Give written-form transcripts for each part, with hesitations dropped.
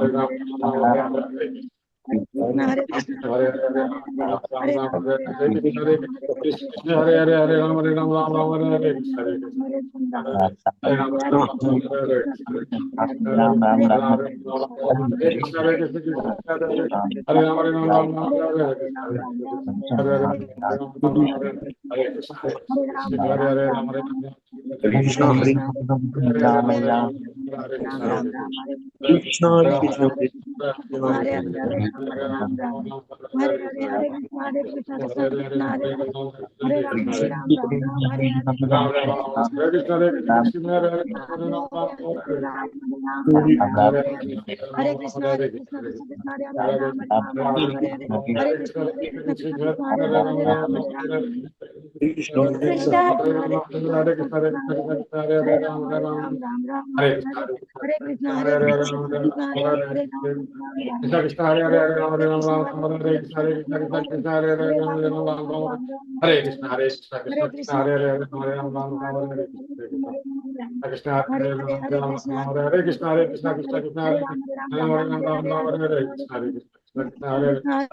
Hare Krishna, Hare Hare Hare Krishna, Ram Hare Ram Ram, Hare Hare Hare Ram, Hare Hare Ram, Hare Krishna Hare Hare Hare Krishna, Hare Hare Ram Ram, Hare Ram Hare Ram Ram, Ram Hare Hare Hare Krishna, Hare Hare Ram, Hare Chandra, Hare Hare Ram Hare, Hare Hare Ram Krishna, Hare Hare Hare Krishna, Hare Krishna Hare Hare, Ram Ram Hare Ram Ram, Hare Hare Ram Krishna, Hare Hare Krishna Ram, Hare Hare Krishna Krishna, Krishna Hare Hare Ram, Hare Hare Ram Ram, Hare Ram Hare Ram Ram, Ram Hare Hare Ram, Krishna Ram Ram, Hare Hare Ram Hare, Hare Ram Ram Hare Hare Krishna Hare Ram, Krishna Hare Hare Ram, Hare Ram Ram Hare Ram, Ram Hare Krishna Krishna, Krishna Hare Hare Hare, Ram Hare Hare Ram Hare, Hare Ram Krishna Ram Hare Ram, Hare Krishna Hare Ram Krishna, Hare Hare Krishna, Hare Hare, Hare Ram, Hare Ram, Ram Hare Hare, Hare Krishna, Hare Krishna, Krishna Krishna, Hare Hare, Hare Ram, Hare Ram, Ram Ram, Hare Hare, Hare Krishna, Hare Krishna, Krishna Krishna, Hare Hare, Hare Ram, Hare Ram, Ram Ram, Hare Hare, Hare Krishna, Hare Krishna, Krishna Krishna, Hare Hare, Hare Ram, Hare Ram, Ram Ram, Hare Hare, Hare Krishna, Hare Krishna, Krishna Krishna, Hare Hare, Hare Ram, Hare Ram, Krishna Krishna, Hare Krishna, Krishna Krishna, Hare Hare, Hare Ram, Hare Ram, Ram Ram, Hare Hare, Hare Krishna, Hare Krishna, Krishna Krishna, Hare Hare, Hare Ram, Hare Ram, Ram Krishna Ram, Krishna Hare Hare Hare Hare Hare, Ram Hare Hare Krishna, Ram Hare Ram Krishna, Hare Krishna Krishna Hare Krishna, Krishna Hare Krishna Hare, Krishna Hare Hare Hare Ram Ram, Hare Hare Ram Ram, Ram Ram Ram, Hare Hare Krishna Hare, Hare Krishna Hare Krishna Krishna Krishna, Hare Hare Hare Krishna, Hare Ram Krishna Ram Krishna, Ram Hare Hare Hare, Krishna Hare Krishna Ram, Krishna Hare Hare Hare, Ram Hare Ram Krishna, Ram Krishna Hare Krishna, Krishna Krishna Hare Krishna, Krishna Krishna Hare Krishna Hare Hare Ram, Hare Ram, Hare Ram Ram, Ram Hare Ram Hare, Ram Hare Hare Krishna, Krishna Hare Hare Krishna, Krishna Krishna Hare Hare Krishna, Hare Hare Ram Hare, Hare Hare Ram Hare Ram Ram, Hare Hare Krishna Ram, Hare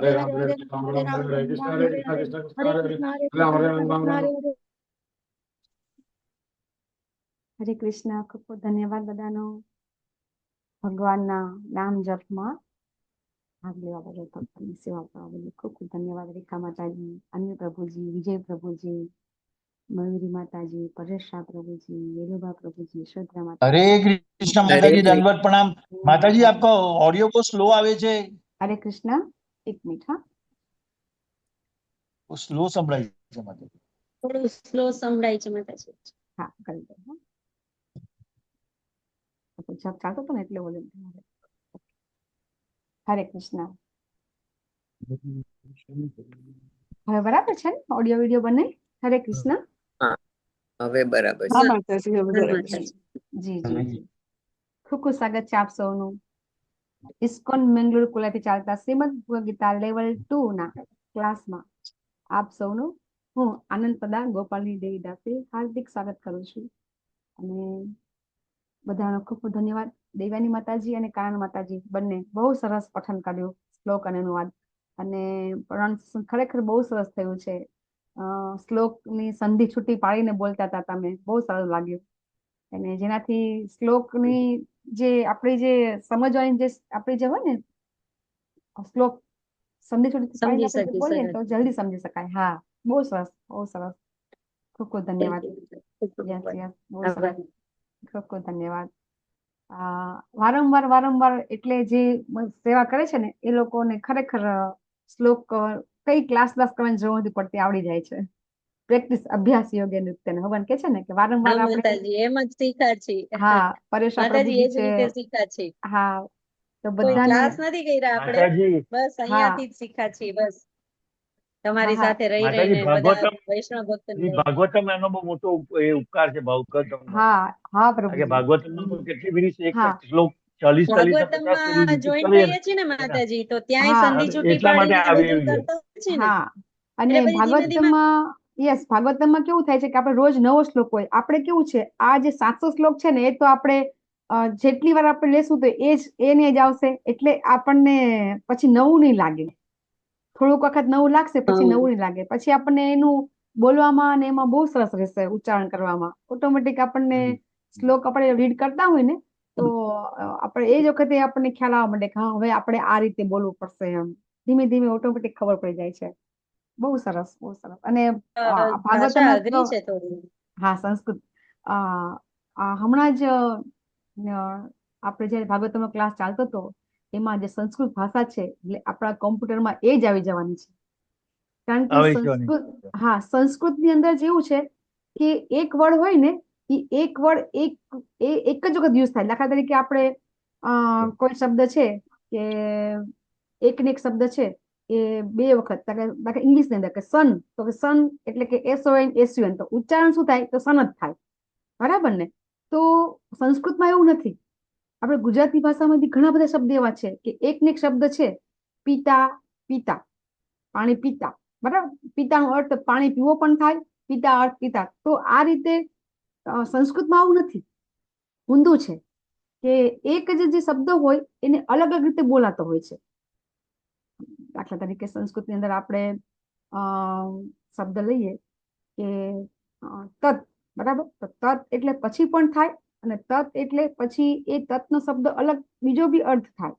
Hare Krishna Hare, Krishna Krishna Hare Hare Krishna, Hare Ram Krishna, Hare Krishna Ram Ram Krishna, Ram Hare Hare. હરે કૃષ્ણ. ખૂબ ખૂબ ધન્યવાદ બધાનો ભગવાનના નામ જપમાં ભાગ લેવા બદલ, ભક્તની સેવા કરવા બદલ ખૂબ ખૂબ ધન્યવાદ. રેખા માતાજી, અનિલ પ્રભુજી, વિજય પ્રભુજી, મયુરી માતાજી, પરેશ શાહ પ્રભુજી, વેલુભા પ્રભુજી, શ્રદ્ધા हरे माताजी. कृष्ण माताजी, दंडवत प्रणाम। माताजी, हरे आपका ऑडियो को स्लो आवे छे। कृष्ण, एक मिनिट. हाँ, वो स्लो संभळाय छे माताजी। થોડું સ્લો સંભળાય છે માતાજી. हाँ, કરી દો. हाँ, જપ ચાલતો હતો ને એટલે બોલે. હરે કૃષ્ણ. હવે બરાબર છે ને ઓડિયો વિડિયો બને? હરે કૃષ્ણ. હા, હવે બરાબર છે. હા માતાજી, હવે હા, બરાબર છે. માતાજી. જી જી જી. ખૂબ ખૂબ સ્વાગત છે આપ સૌનું. ઇસ્કોન મેંગલુરુ કોલાથી ચાલતા શ્રીમદ ભગવદ ગીતા લેવલ 2 ના ક્લાસમાં આપ સૌનું હું આનંદપદા ગોપાલની દેવી દાસી હાર્દિક સ્વાગત કરું છું. અને બધાનો ખૂબ ખૂબ ધન્યવાદ. દેવાની માતાજી અને કાનન માતાજી બંને બહુ સરસ પઠન કર્યું, શ્લોક અને અનુવાદ, અને pronunciation ખરેખર બહુ સરસ થયું છે. શ્લોકની સંધિ છૂટી પાડીને બોલતા હતા તમે, બહુ સરસ લાગ્યું. અને જેનાથી શ્લોકની જે આપણી જે સમજવાની જે આપણી જે હોય ને શ્લોક સંધિ છૂટી પાડીને સમજી આપણે જે શકી બોલીએ ને સરસ. તો જલ્દી સમજી શકાય. હા, બહુ સરસ, બહુ સરસ. ખૂબ ખૂબ ધન્યવાદ. યસ યસ, બહુ સરસ. આભાર. ખૂબ ખૂબ ધન્યવાદ. વારંવાર એટલે જે સેવા કરે છે ને એ લોકોને ખરેખર શ્લોક કઈ ક્લાસ કરવાની જરૂર નથી પડતી, આવડી જાય છે. પ્રેક્ટિસ, અભ્યાસ યોગ્ય નૃત્ય ભગવાન કે છે ને કે વારંવાર હા આપણે. માતાજી, એમ જ શીખા છે. હા, પરેશા માતાજી એ પ્રભુજી જ છે. રીતે શીખા છે. હા, તો કોઈ બધાને. ક્લાસ નથી કર્યા આપણે, માતાજી, બસ હા અહીંયાથી જ શીખા છે. બસ તમારી હા સાથે રહી માતાજી, રહીને બધા ભાગવતમ વૈષ્ણવ ભક્તોને ભાગવતમ એનો બહુ મોટો એ ઉપકાર છે ભાગવતમનો. હા હા કારણ કે પ્રભુજી. ભાગવતમમાં કેટલી બધી એક હા શ્લોક 40 40 ને 50 સુધી ભાગવતમમાં રિપીટ જોઈન કરીએ થઈએ છીએ ને ને માતાજી, તો ત્યાંય હા સંધિ છૂટી એટલા માટે પાડીને આવી બધું ગયું. કરતા હોય છે ને, હા, અને એટલે પછી ધીમે ધીમે ભાગવતમાં યસ, ભાગવતમાં કેવું થાય છે કે આપણે રોજ નવો શ્લોક હોય. આપણે કેવું છે આ જે 700 શ્લોક છે ને એ તો આપણે જેટલી વાર આપણે લેશું તો એ જ એને જ આવશે, એટલે આપણને પછી નવું નહીં લાગે. થોડુંક વખત નવું લાગશે, પછી નવું નહીં લાગે. પછી આપણને એનું બોલવામાં અને એમાં બહુ સરસ રહેશે, ઉચ્ચારણ કરવામાં ઓટોમેટિક આપણને શ્લોક આપણે રીડ કરતા હોય ને તો આપણે એ જ વખતે આપણને ખ્યાલ આવવા માંડે કે હા, હવે આપણે આ રીતે બોલવું પડશે. એમ ધીમે ધીમે ઓટોમેટિક ખબર પડી જાય છે. બહુ સરસ, બહુ સરસ. અને ભાષા ભાગવતમાં તો અઘરી છે થોડી. હા, સંસ્કૃત હમણાં જ આપણે જયારે ભાગવતમનો ક્લાસ ચાલતો હતો એમાં જે સંસ્કૃત ભાષા છે એટલે આપણા કોમ્પ્યુટરમાં એ જ આવી જવાની છે. કારણ કે આવે છે સંસ્કૃત, હા, સંસ્કૃતની અંદર જેવું છે કે એક વર્ડ હોય ને એ એક વર્ડ એક જ વખત યુઝ થાય. દાખલા તરીકે આપણે કોઈ શબ્દ છે કે એક ને એક શબ્દ છે એ બે વખત, ઇંગ્લિશ ની અંદર કે સન, તો કે સન એટલે કે SON તો ઉચ્ચારણ શું થાય તો સન જ થાય. બરાબર ને? તો સંસ્કૃતમાં એવું નથી. આપણે ગુજરાતી ભાષામાં બી ઘણા બધા શબ્દ એવા છે કે એક ને એક શબ્દ છે, પિતા, પિતા, પાણી પીતા. બરાબર? પિતાનો અર્થ પાણી પીવો પણ થાય, પિતા અર્થ પિતા. તો આ રીતે સંસ્કૃતમાં આવું નથી, ઊંધું છે. કે એક જ જે શબ્દ હોય એને અલગ અલગ રીતે બોલાતો હોય છે. દાખલા તરીકે સંસ્કૃતની અંદર આપણે શબ્દ લઈએ કે તત, બરાબર? તો તત એટલે પછી પણ થાય, અને તત એટલે પછી એ તત્નો શબ્દ અલગ બીજો બી અર્થ થાય.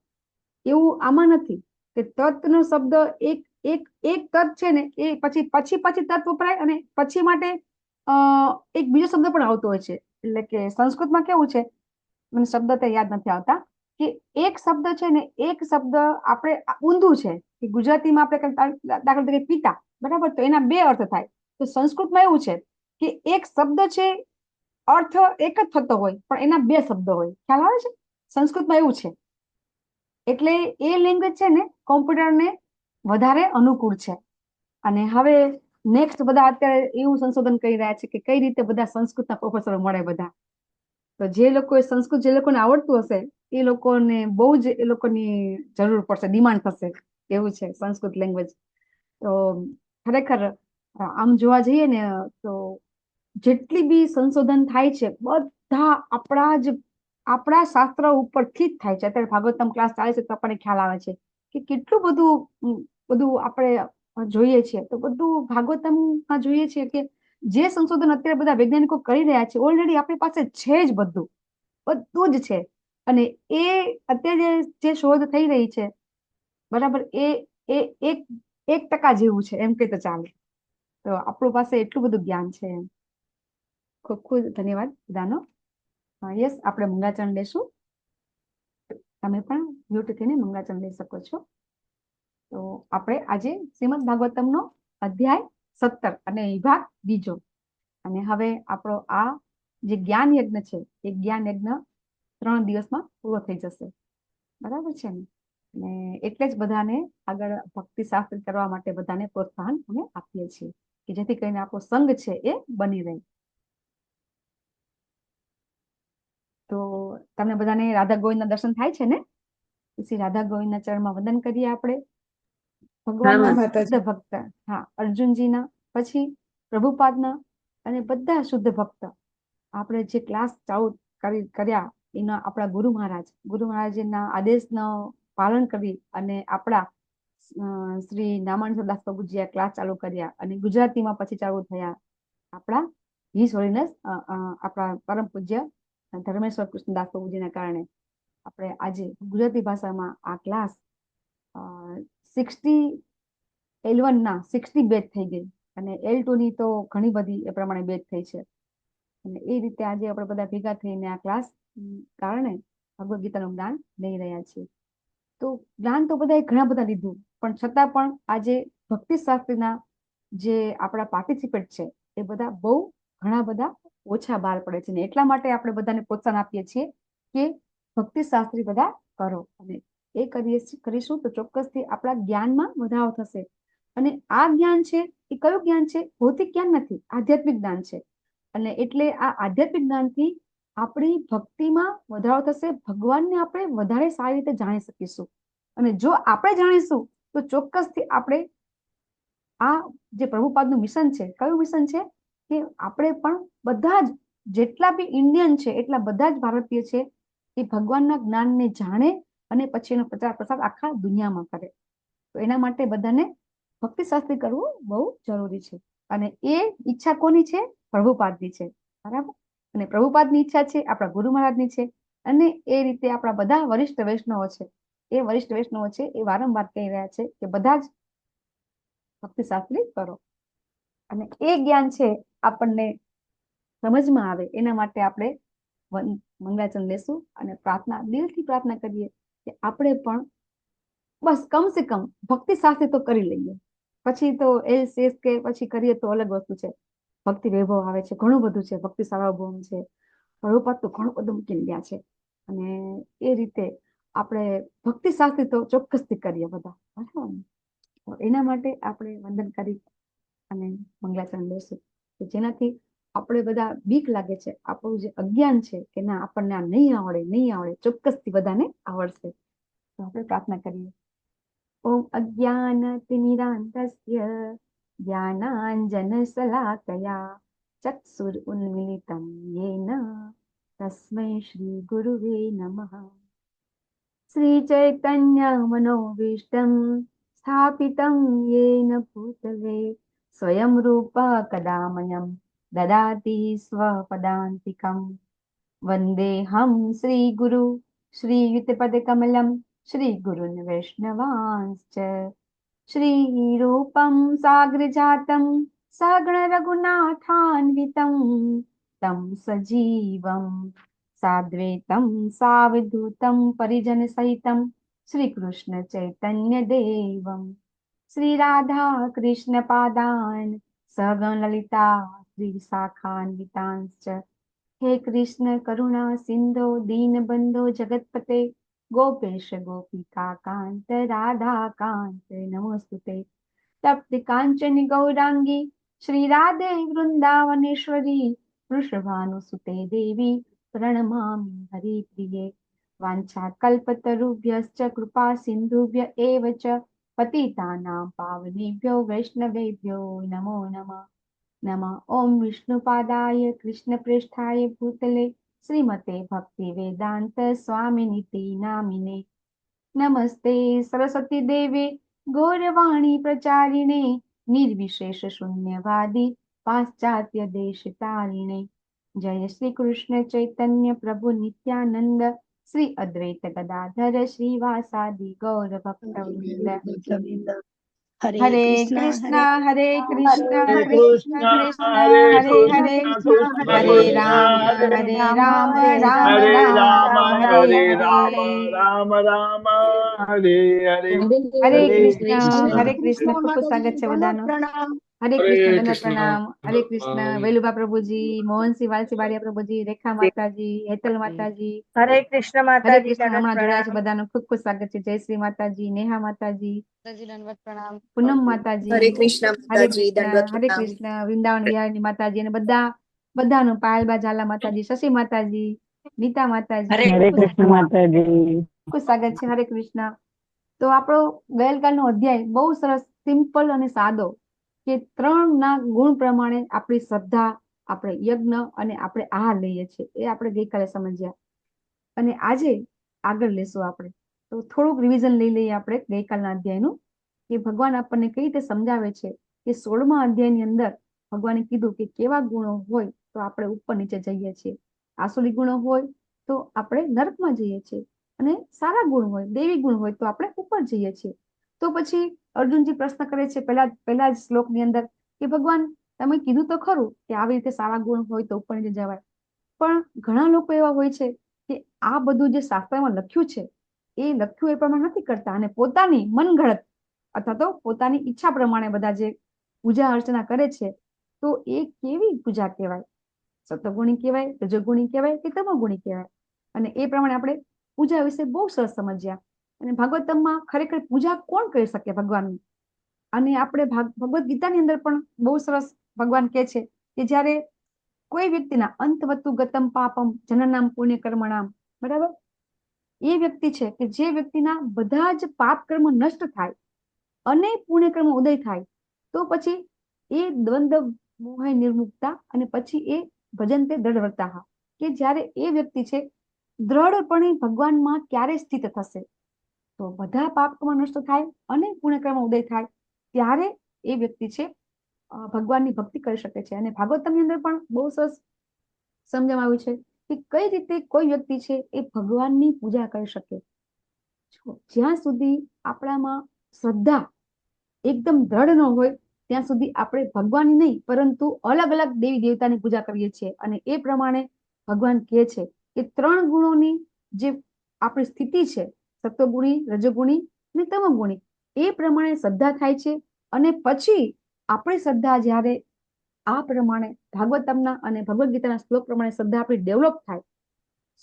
એવું આમાં નથી કે તત્નો શબ્દ એક એક એક તત છે ને એ પછી પછી પછી તત વપરાય, અને પછી માટે એક બીજો શબ્દ પણ આવતો હોય છે. એટલે કે સંસ્કૃતમાં કેવું છે, મને શબ્દ તો યાદ નથી આવતા, કે એક શબ્દ છે ને એક શબ્દ આપણે ઊંધું છે કે ગુજરાતીમાં આપણે દાખલા તરીકે પિતા, બરાબર? તો એના બે અર્થ થાય. તો સંસ્કૃતમાં એવું છે કે એક શબ્દ છે, અર્થ એક જ થતો હોય, પણ એના બે શબ્દ હોય. ખ્યાલ આવે છે? સંસ્કૃતમાં એવું છે. એટલે એ લેંગ્વેજ છે ને કોમ્પ્યુટરને વધારે અનુકૂળ છે. અને હવે નેક્સ્ટ બધા અત્યારે એવું સંશોધન કરી રહ્યા છે કે કઈ રીતે બધા સંસ્કૃતના પ્રોફેસરો મળે બધા. તો જે લોકો સંસ્કૃત જે લોકોને આવડતું હશે એ લોકોને બહુ જ એ લોકોની જરૂર પડશે, ડિમાન્ડ થશે એવું છે સંસ્કૃત લેંગ્વેજ. તો ખરેખર આમ જોવા જઈએ ને તો જેટલી બી સંશોધન થાય છે બધા આપણા શાસ્ત્ર ઉપરથી જ થાય છે. અત્યારે ભાગવતમ ક્લાસ ચાલે છે તો આપણને ખ્યાલ આવે છે કે કેટલું બધું આપણે જોઈએ છીએ. તો બધું ભાગવતમમાં જોઈએ છીએ કે જે સંશોધન અત્યારે બધા વૈજ્ઞાનિકો કરી રહ્યા છે ઓલરેડી આપણી પાસે છે જ, બધું જ છે. અને એ અત્યારે જે શોધ થઈ રહી છે, બરાબર, એ એક 1% જેવું છે એમ કે તો ચાલે. તો આપણું પાસે એટલું બધું જ્ઞાન છે. ખૂબ ખૂબ ધન્યવાદ બધાનો. યસ, આપણે મંગળાચરણ લેશું. તમે પણ મ્યુટ થઈને મંગળાચરણ લઈ શકો છો. તો આપણે આજે શ્રીમદ ભાગવતમનો અધ્યાય 17 અને વિભાગ બીજો, અને હવે આપણો આ જે જ્ઞાન યજ્ઞ છે એ જ્ઞાન યજ્ઞ 3 દિવસમાં પૂરો થઈ જશે, બરાબર છે ને? અને એટલે જ બધાને આગળ ભક્તિ શાસ્ત્ર કરવા માટે બધાને પ્રોત્સાહન અમે આપીએ છીએ કે જેથી કરીને આપણો સંઘ છે એ બની રહે. તો તમને બધાને રાધા ગોવિંદના દર્શન થાય છે ને? પછી રાધા ગોવિંદના ચરણમાં વંદન કરીએ આપણે. ભગવાનના શુદ્ધ ભક્ત, હા, અર્જુનજીના, પછી પ્રભુપાદના, અને બધા શુદ્ધ ભક્ત આપણે જે ક્લાસ ચાલુ કર્યા એના આપણા ગુરુ મહારાજના આદેશનો પાલન કરી અને આપણા શ્રી નામાનંદદાસ પ્રભુજીએ ક્લાસ ચાલુ કર્યા, અને ગુજરાતીમાં પછી ચાલુ થયા આપણા હિઝ હોલીનેસ આપણા પરમ પૂજ્ય ધર્મેશ્વર કૃષ્ણદાસ પ્રભુજીના કારણે આપણે આજે ગુજરાતી ભાષામાં આ ક્લાસ 60 બેચ થઈ ગઈ, અને L2 ની તો ઘણી બધી એ પ્રમાણે બેચ થઈ છે. અને એ રીતે આજે આપણે બધા ભેગા થઈને આ ક્લાસ કારણે ભગવદ્ ગીતાનું જ્ઞાન લઈ રહ્યા છીએ. તો જ્ઞાન તો બધાએ ઘણા બધા લીધું, પણ છતાં પણ આજે ભક્તિ શાસ્ત્રીના જે આપણા પાર્ટિસિપેટ છે એ બધા બહુ ઘણા બધા ઓછા બહાર પડે છે. ને એટલા માટે આપણે બધાને પ્રોત્સાહન આપીએ છીએ કે ભક્તિ શાસ્ત્રી બધા કરો, અને એ કરીશું તો ચોક્કસથી આપણા જ્ઞાનમાં વધારો થશે. અને આ જ્ઞાન છે એ કયું જ્ઞાન છે? ભૌતિક જ્ઞાન નથી, આધ્યાત્મિક જ્ઞાન છે. અને એટલે આ આધ્યાત્મિક જ્ઞાનથી આપણી ભક્તિમાં વધારો થશે, ભગવાનને આપણે વધારે સારી રીતે જાણી શકીશું. અને જો આપણે જાણીશું તો ચોક્કસથી આપણે આ જે પ્રભુપાદનું મિશન છે, કયું મિશન છે? કે આપણે પણ બધા જ જેટલા બી ઇન્ડિયન છે એટલા બધા જ ભારતીય છે એ ભગવાનના જ્ઞાનને જાણે અને પછી એનો પ્રચાર પ્રસાર આખા દુનિયામાં કરે. તો એના માટે બધાને ભક્તિ શાસ્ત્રી કરવું બહુ જરૂરી છે. અને એ ઈચ્છા કોની છે? પ્રભુપાદની છે, બરાબર? અને પ્રભુપાદની ઈચ્છા છે આપણા ગુરુ મહારાજની છે, અને એ રીતે આપણા બધા વરિષ્ઠ વૈષ્ણવો છે એ વારંવાર કહી રહ્યા છે કે બધા જ ભક્તિ શાસ્ત્રી કરો. અને એ જ્ઞાન છે આપણને સમજમાં આવે એના માટે આપણે મંગળાચરણ લેશું અને દિલથી પ્રાર્થના કરીએ કે આપણે પણ બસ કમસે કમ ભક્તિ શાસ્ત્રી તો કરી લઈએ. પછી તો કે પછી કરીએ તો અલગ વસ્તુ છે. ભક્તિ વૈભવ આવે છે, ઘણું બધું છે, ભક્તિ સાર્વભૌમ છે, પ્રભુપાદ તો ઘણું બધું મૂકીને ગયા છે. અને એ રીતે આપણે ભક્તિ શાસ્ત્રી તો ચોક્કસથી કરીએ બધા, બરાબર ને? તો એના માટે આપણે વંદન કરી અને મંગળાચરણ લેશું, જેનાથી આપણે બધા બીક લાગે છે, આપણું જે અજ્ઞાન છે કે ના આપણને આ નહીં આવડે, ચોક્કસથી બધાને આવડશે. તો આપણે પ્રાર્થના કરીએ. ઓમ અજ્ઞાનતિમિરાન્ધસ્ય જ્ઞાનાંજનશલાકયા ચક્ષુરુન્મિલિतं येन તસ્મૈ શ્રી ગુરુવે નમઃ. શ્રી ચૈતન્ય મનોભીષ્ટં સ્થાપિतं येन भूतले स्वयं रूप कदामयं ददाति स्वपदान्तिकं. वन्देऽहं श्रीगुरु श्रीयुतपदकमलं श्रीगुरुन् वैष्णवांश्च. श्रीरूपं साग्रजातं सगणरघुनाथान्वितं तं सजीवं साद्वैतं सावधूतं परिजनसहितं श्रीकृष्ण चैतन्यदेवं श्रीराधा कृष्णपादान् सगणललिता श्रीशाखान्वितांश्च. हे कृष्ण करुणा सिंधो दीनबंधो जगत्पते गोपेश गोपिका कांत राधा कांत नमोस्तुते. तप्त कांचन गौरांगी श्री राधे वृंदावनेश्वरी वृषभानुसुते देवी प्रणमामि हरिप्रिये. वाञ्छाकल्पतरुभ्यश्च कृपा सिन्धुभ्य एव च पतितानां पावनेभ्यो वैष्णवेभ्यो नमो नमः. नमः ओम विष्णुपादाय कृष्णप्रेष्ठाय भूतले श्रीमते भक्तिवेदांत स्वामिनिति नामिने. नमस्ते सरस्वती देवे गौरवाणी प्रचारिणे निर्विशेष शून्यवादी पाश्चात्य देश तारिणे. जय श्री कृष्ण चैतन्य प्रभु नित्यानंद श्री अद्वैत गदाधर श्रीवासादि गौर भक्तवृंद. हरे कृष्णा हरे कृष्णा हरे कृष्ण कृष्णा कृष्ण हरे हरे हरे कृष्णा हरे कृष्ण राम राम हरे राम राम हरे हरे राम हरे. राम राम हरे हरे. हरे हरे कृष्ण कृष्ण. खूब खूब स्वागत છે બધાનું. હરે હરે કૃષ્ણ દંડવત કૃષ્ણ. પ્રણામ. હરે કૃષ્ણ વેલુબા પ્રભુજી, મોહનસિંહ વાલસી બારિયા પ્રભુજી, રેખા માતાજી, હેતલ માતાજી. હરે કૃષ્ણ હરે માતાજી, કૃષ્ણ દંડવત હમણાં જોડાયા છે પ્રણામ. બધાનું ખૂબ ખૂબ સ્વાગત છે. જય શ્રી માતાજી, નેહા માતાજી, દંડવત પ્રણામ. પૂનમ માતાજી, હરે કૃષ્ણ હરે માતાજી, દંડવત હરે પ્રણામ. કૃષ્ણ વૃંદાવન વિહારની માતાજી અને બધાનું પાયલબા ઝાલા માતાજી, શશી માતાજી, નીતા માતાજી, હરે કૃષ્ણ માતાજી, ખૂબ સ્વાગત છે. હરે કૃષ્ણ. તો આપણો ગઈકાલનો અધ્યાય બહુ સરસ, સિમ્પલ અને સાદો, કે 3 ના ગુણ પ્રમાણે આપણી શ્રદ્ધા, આપણે યજ્ઞ અને આપણે આહાર લઈએ છીએ, એ આપણે ગઈકાલે સમજ્યા. અને આજે આગળ લેશું આપણે. તો થોડુંક રિવિઝન લઈ લઈએ આપણે ગઈકાલના અધ્યાયનું, કે ભગવાન આપણને કઈ રીતે સમજાવે છે કે 16મા અધ્યાયની અંદર ભગવાને કીધું કે કેવા ગુણો હોય તો આપણે ઉપર નીચે જઈએ છીએ. આસુરી ગુણો હોય તો આપણે નરકમાં જઈએ છીએ, અને સારા ગુણ હોય, દેવી ગુણ હોય તો આપણે ઉપર જઈએ છીએ. તો પછી અર્જુનજી પ્રશ્ન કરે છે પહેલા જ શ્લોકની અંદર કે ભગવાન તમે કીધું તો ખરું કે આવી રીતે સારા ગુણ હોય તો ઉપર નીચે જવાય, પણ ઘણા લોકો એવા હોય છે કે આ બધું જે શાસ્ત્રમાં લખ્યું છે એ લખ્યું એ પ્રમાણે નથી કરતા, અને પોતાની મનગળત અથવા તો પોતાની ઈચ્છા પ્રમાણે બધા જે પૂજા અર્ચના કરે છે, તો એ કેવી પૂજા કહેવાય? સતોગુણી કહેવાય, રજોગુણી કહેવાય કે તમોગુણી કહેવાય? અને એ પ્રમાણે આપણે પૂજા વિશે બહુ સરસ સમજ્યા. અને ભાગવતમમાં ખરેખર પૂજા કોણ કરી શકે ભગવાનની? અને આપણે ભગવદ્ ગીતાની અંદર પણ બહુ સરસ ભગવાન કહે છે કે જ્યારે કોઈ વ્યક્તિના અંતવત્તુ ગતમ પાપમ જનનામ પુણ્ય કર્મણામ, બરાબર, એ વ્યક્તિ છે કે જે વ્યક્તિના બધા જ પાપ કર્મ નષ્ટ થાય અને પુણ્ય કર્મ ઉદય થાય, તો પછી એ દ્વંદ્વ મોહ નિર્મુક્તા, અને પછી એ ભજન તે દ્રઢવર્તા, કે જ્યારે એ વ્યક્તિ છે દ્રઢપણે ભગવાનમાં ક્યારે સ્થિત થશે, તો બધા પાપ કર્મ નષ્ટ થાય અને પુણ્ય કર્મ ઉદય થાય, ત્યારે એ વ્યક્તિ છે ભગવાનની ભક્તિ કરી શકે છે. અને ભાગવતમની અંદર પણ બહુ સરસ સમજવામાં આવ્યું છે કે કઈ રીતે કોઈ વ્યક્તિ છે એ ભગવાનની પૂજા કરી શકે. જ્યાં સુધી આપણામાં શ્રદ્ધા એકદમ દ્રઢ ન હોય ત્યાં સુધી આપણે ભગવાનની નહીં પરંતુ અલગ અલગ દેવી દેવતાની પૂજા કરીએ છીએ. અને એ પ્રમાણે ભગવાન કહે છે કે 3 ગુણોની જે આપણી સ્થિતિ છે, સત્વગુણી, રજોગુણી અને તમોગુણી, એ પ્રમાણે શ્રદ્ધા થાય છે. અને પછી આપણી શ્રદ્ધા જ્યારે આ પ્રમાણે ભાગવતમના અને ભગવદ્ ગીતાના શ્લોક પ્રમાણે શ્રદ્ધા આપણી ડેવલપ થાય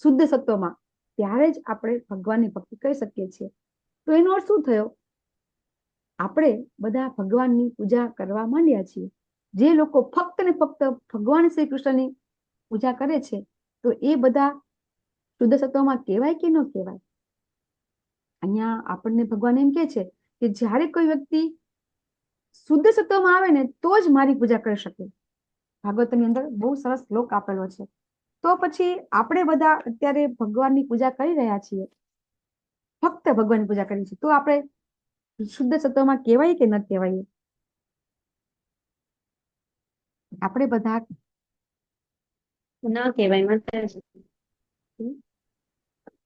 શુદ્ધ સત્વમાં, ત્યારે જ આપણે ભગવાનની ભક્તિ કરી શકીએ છીએ. તો એનો અર્થ શું થયો? આપણે બધા ભગવાનની પૂજા કરવા માંડ્યા છીએ. જે લોકો ફક્ત ને ફક્ત ભગવાન શ્રી કૃષ્ણની પૂજા કરે છે, તો એ બધા શુદ્ધ સત્વમાં કહેવાય કે ન કહેવાય? અહીંયા આપણને ભગવાન એમ કે છે કે જ્યારે કોઈ વ્યક્તિ શુદ્ધ સત્વમાં આવે ને તો જ મારી પૂજા કરી શકે. ભાગવતની અંદર બહુ સરસ શ્લોક આપેલો છે તો પછી આપણે બધા અત્યારે ભગવાનની પૂજા કરી રહ્યા છીએ, ફક્ત ભગવાનની પૂજા કરીએ છીએ, તો આપણે શુદ્ધ સત્વમાં કહેવાય કે ન કહેવાય? આપણે બધા ન કહેવાય માતાજી.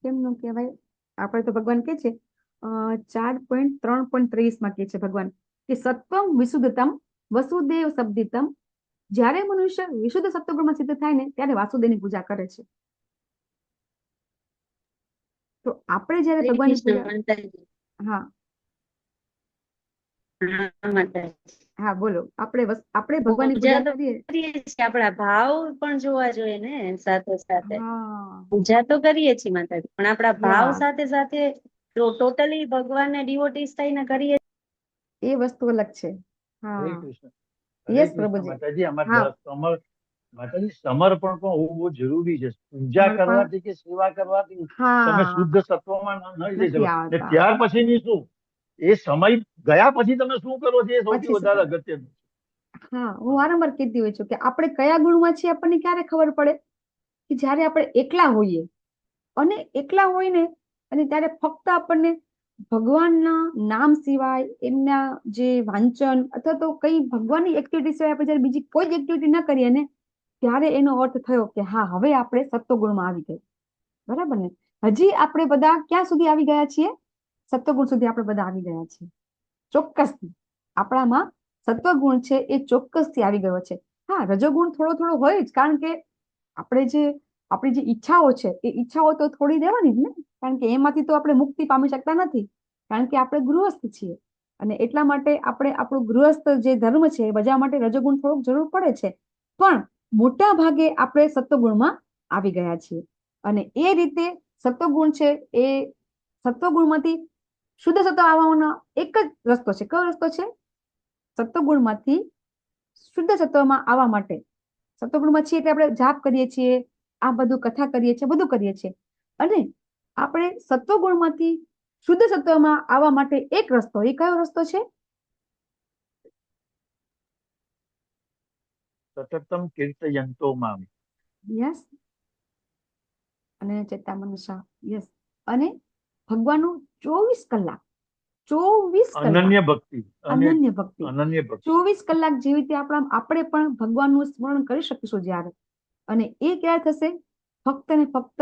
કેમ ન કહેવાય? આપણે તો ભગવાન કે છે 4.3.23 કે છે ભગવાન કે સત્વમ વિશુદ્ધતમ વસુદેવ શબ્દિતમ. જ્યારે મનુષ્ય વિશુદ્ધ સત્વગુણમાં સિદ્ધ થાય ને ત્યારે વાસુદેવની પૂજા કરે છે. તો આપણે જ્યારે હરે ભગવાનની કૃષ્ણ પૂજા, માતાજી. હા હા માતાજી. હા બોલો, આપણે ભગવાનની પૂજા પૂજા તો કરીએ. કરીએ છીએ, આપણા ભાવ પણ જોવા જોઈએ ને સાથે સાથે. હા પૂજા તો કરીએ છીએ માતાજી, પણ આપણા ભાવ યા સાથે સાથે જો ટોટલી ભગવાનને ડિવોટીસ થઈને કરીએ. એ વસ્તુ અલગ છે. હરે હા કૃષ્ણ. હરે યસ કૃષ્ણ પ્રભુજી. માતાજી. હા માતાજી સમર્પણ પણ હોવું બહુ જરૂરી છે. પૂજા સમર્પણ, કરવાથી કે સેવા કરવાથી તમે હા શુદ્ધ સત્વમાં ન જઈ નથી શકો. ને આવતા. ત્યાર પછીની શું, એ સમય ગયા પછી તમે શું કરો છો એ સૌથી પછી શું વધારે કરે? અગત્યનું છે. હા, હું વારંવાર કહેતી હોય છું કે આપણે કયા ગુણમાં છીએ આપણને ક્યારે ખબર પડે? કે જ્યારે આપણે એકલા હોઈએ, અને એકલા હોય ને અને ત્યારે ફક્ત આપણને ભગવાનના નામ સિવાય, એમના જે વાંચન અથવા તો કઈ ભગવાનની એક્ટિવિટી સિવાય આપણે જ્યારે બીજી કોઈ જ એક્ટિવિટી ન કરીએ ને, ત્યારે એનો અર્થ થયો કે હા, હવે આપણે સત્વગુણમાં આવી ગયા. બરાબર ને? હજી આપણે બધા ક્યાં સુધી આવી ગયા છીએ? સત્વગુણ સુધી આપણે બધા આવી ગયા છીએ. ચોક્કસથી આપણામાં સત્વગુણ છે એ ચોક્કસથી આવી ગયો છે. હા, રજોગુણ થોડો થોડો હોય જ, કારણ કે આપણી જે ઈચ્છાઓ છે એ ઈચ્છાઓ તો થોડી દેવાની જ ને, કારણ કે એમાંથી તો આપણે મુક્તિ પામી શકતા નથી, કારણ કે આપણે ગૃહસ્થ છીએ. અને એટલા માટે આપણે આપણું ગૃહસ્થ જે ધર્મ છે એ બજાવવા માટે રજોગુણ થોડુંક જરૂર પડે છે. પણ મોટા ભાગે આપણે સત્વગુણમાં આવી ગયા છીએ. અને એ રીતે સત્વગુણ છે એ સત્વગુણમાંથી શુદ્ધ સત્વ આવવાનો એક જ રસ્તો છે. કયો રસ્તો છે? સત્વગુણમાંથી શુદ્ધ સત્વમાં આવવા માટે, સત્વગુણમાં છીએ એટલે આપણે જાપ કરીએ છીએ, આ બધું કથા કરીએ છીએ, બધું કરીએ છીએ. અને આપણે સત્વગુણમાંથી શુદ્ધ સત્વમાં આવવા માટે એક રસ્તો, એ કયો રસ્તો છે? સતતમ કીર્તયંતો મામ. યસ. અને ચેતા મનુષ્ય, યસ. અને ભગવાનનું 24 કલાક અનન્ય ભક્તિ. અનન્ય ભક્તિ, અનન્ય ભક્તિ. 24 કલાક જેવી રીતે આપણે પણ ભગવાનનું સ્મરણ કરી શકીશું જ્યારે. અને એ ક્યારે થશે? ફક્ત ને ફક્ત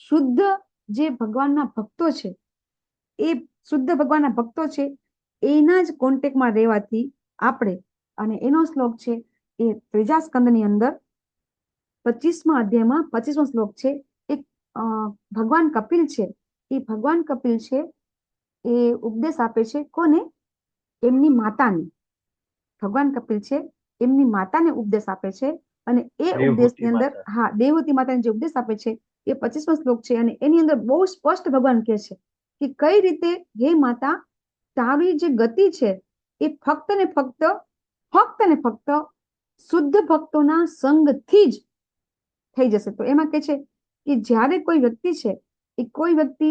શુદ્ધ જે ભગવાનના ભક્તો છે, એ શુદ્ધ ભગવાનના ભક્તો છે એના જ કોન્ટેક્ટમાં રહેવાથી આપણે. અને એનો શ્લોક છે એ 3જા સ્કંદની અંદર 25મા અધ્યાયમાં 25મો શ્લોક છે. એક ભગવાન કપિલ છે, એ ભગવાન કપિલ છે એ ઉપદેશ આપે છે. કોને? એમની માતાને. ભગવાન કપિલ છે એમની માતાને ઉપદેશ આપે છે. અને એ ઉપદેશની દેવહૂતિ અંદર, માતા. હા, દેવહૂતિ માતાને જે ઉપદેશ આપે છે એ 25મો શ્લોક છે. અને એની અંદર બહુ સ્પષ્ટ ભગવાન કહે છે કે કઈ રીતે હે માતા, તારી જે ગતિ છે એ ફક્ત ને ફક્ત શુદ્ધ ભક્તોના સંગથી જ થઈ જશે. તો એમાં કે છે કે જ્યારે કોઈ વ્યક્તિ છે એ કોઈ વ્યક્તિ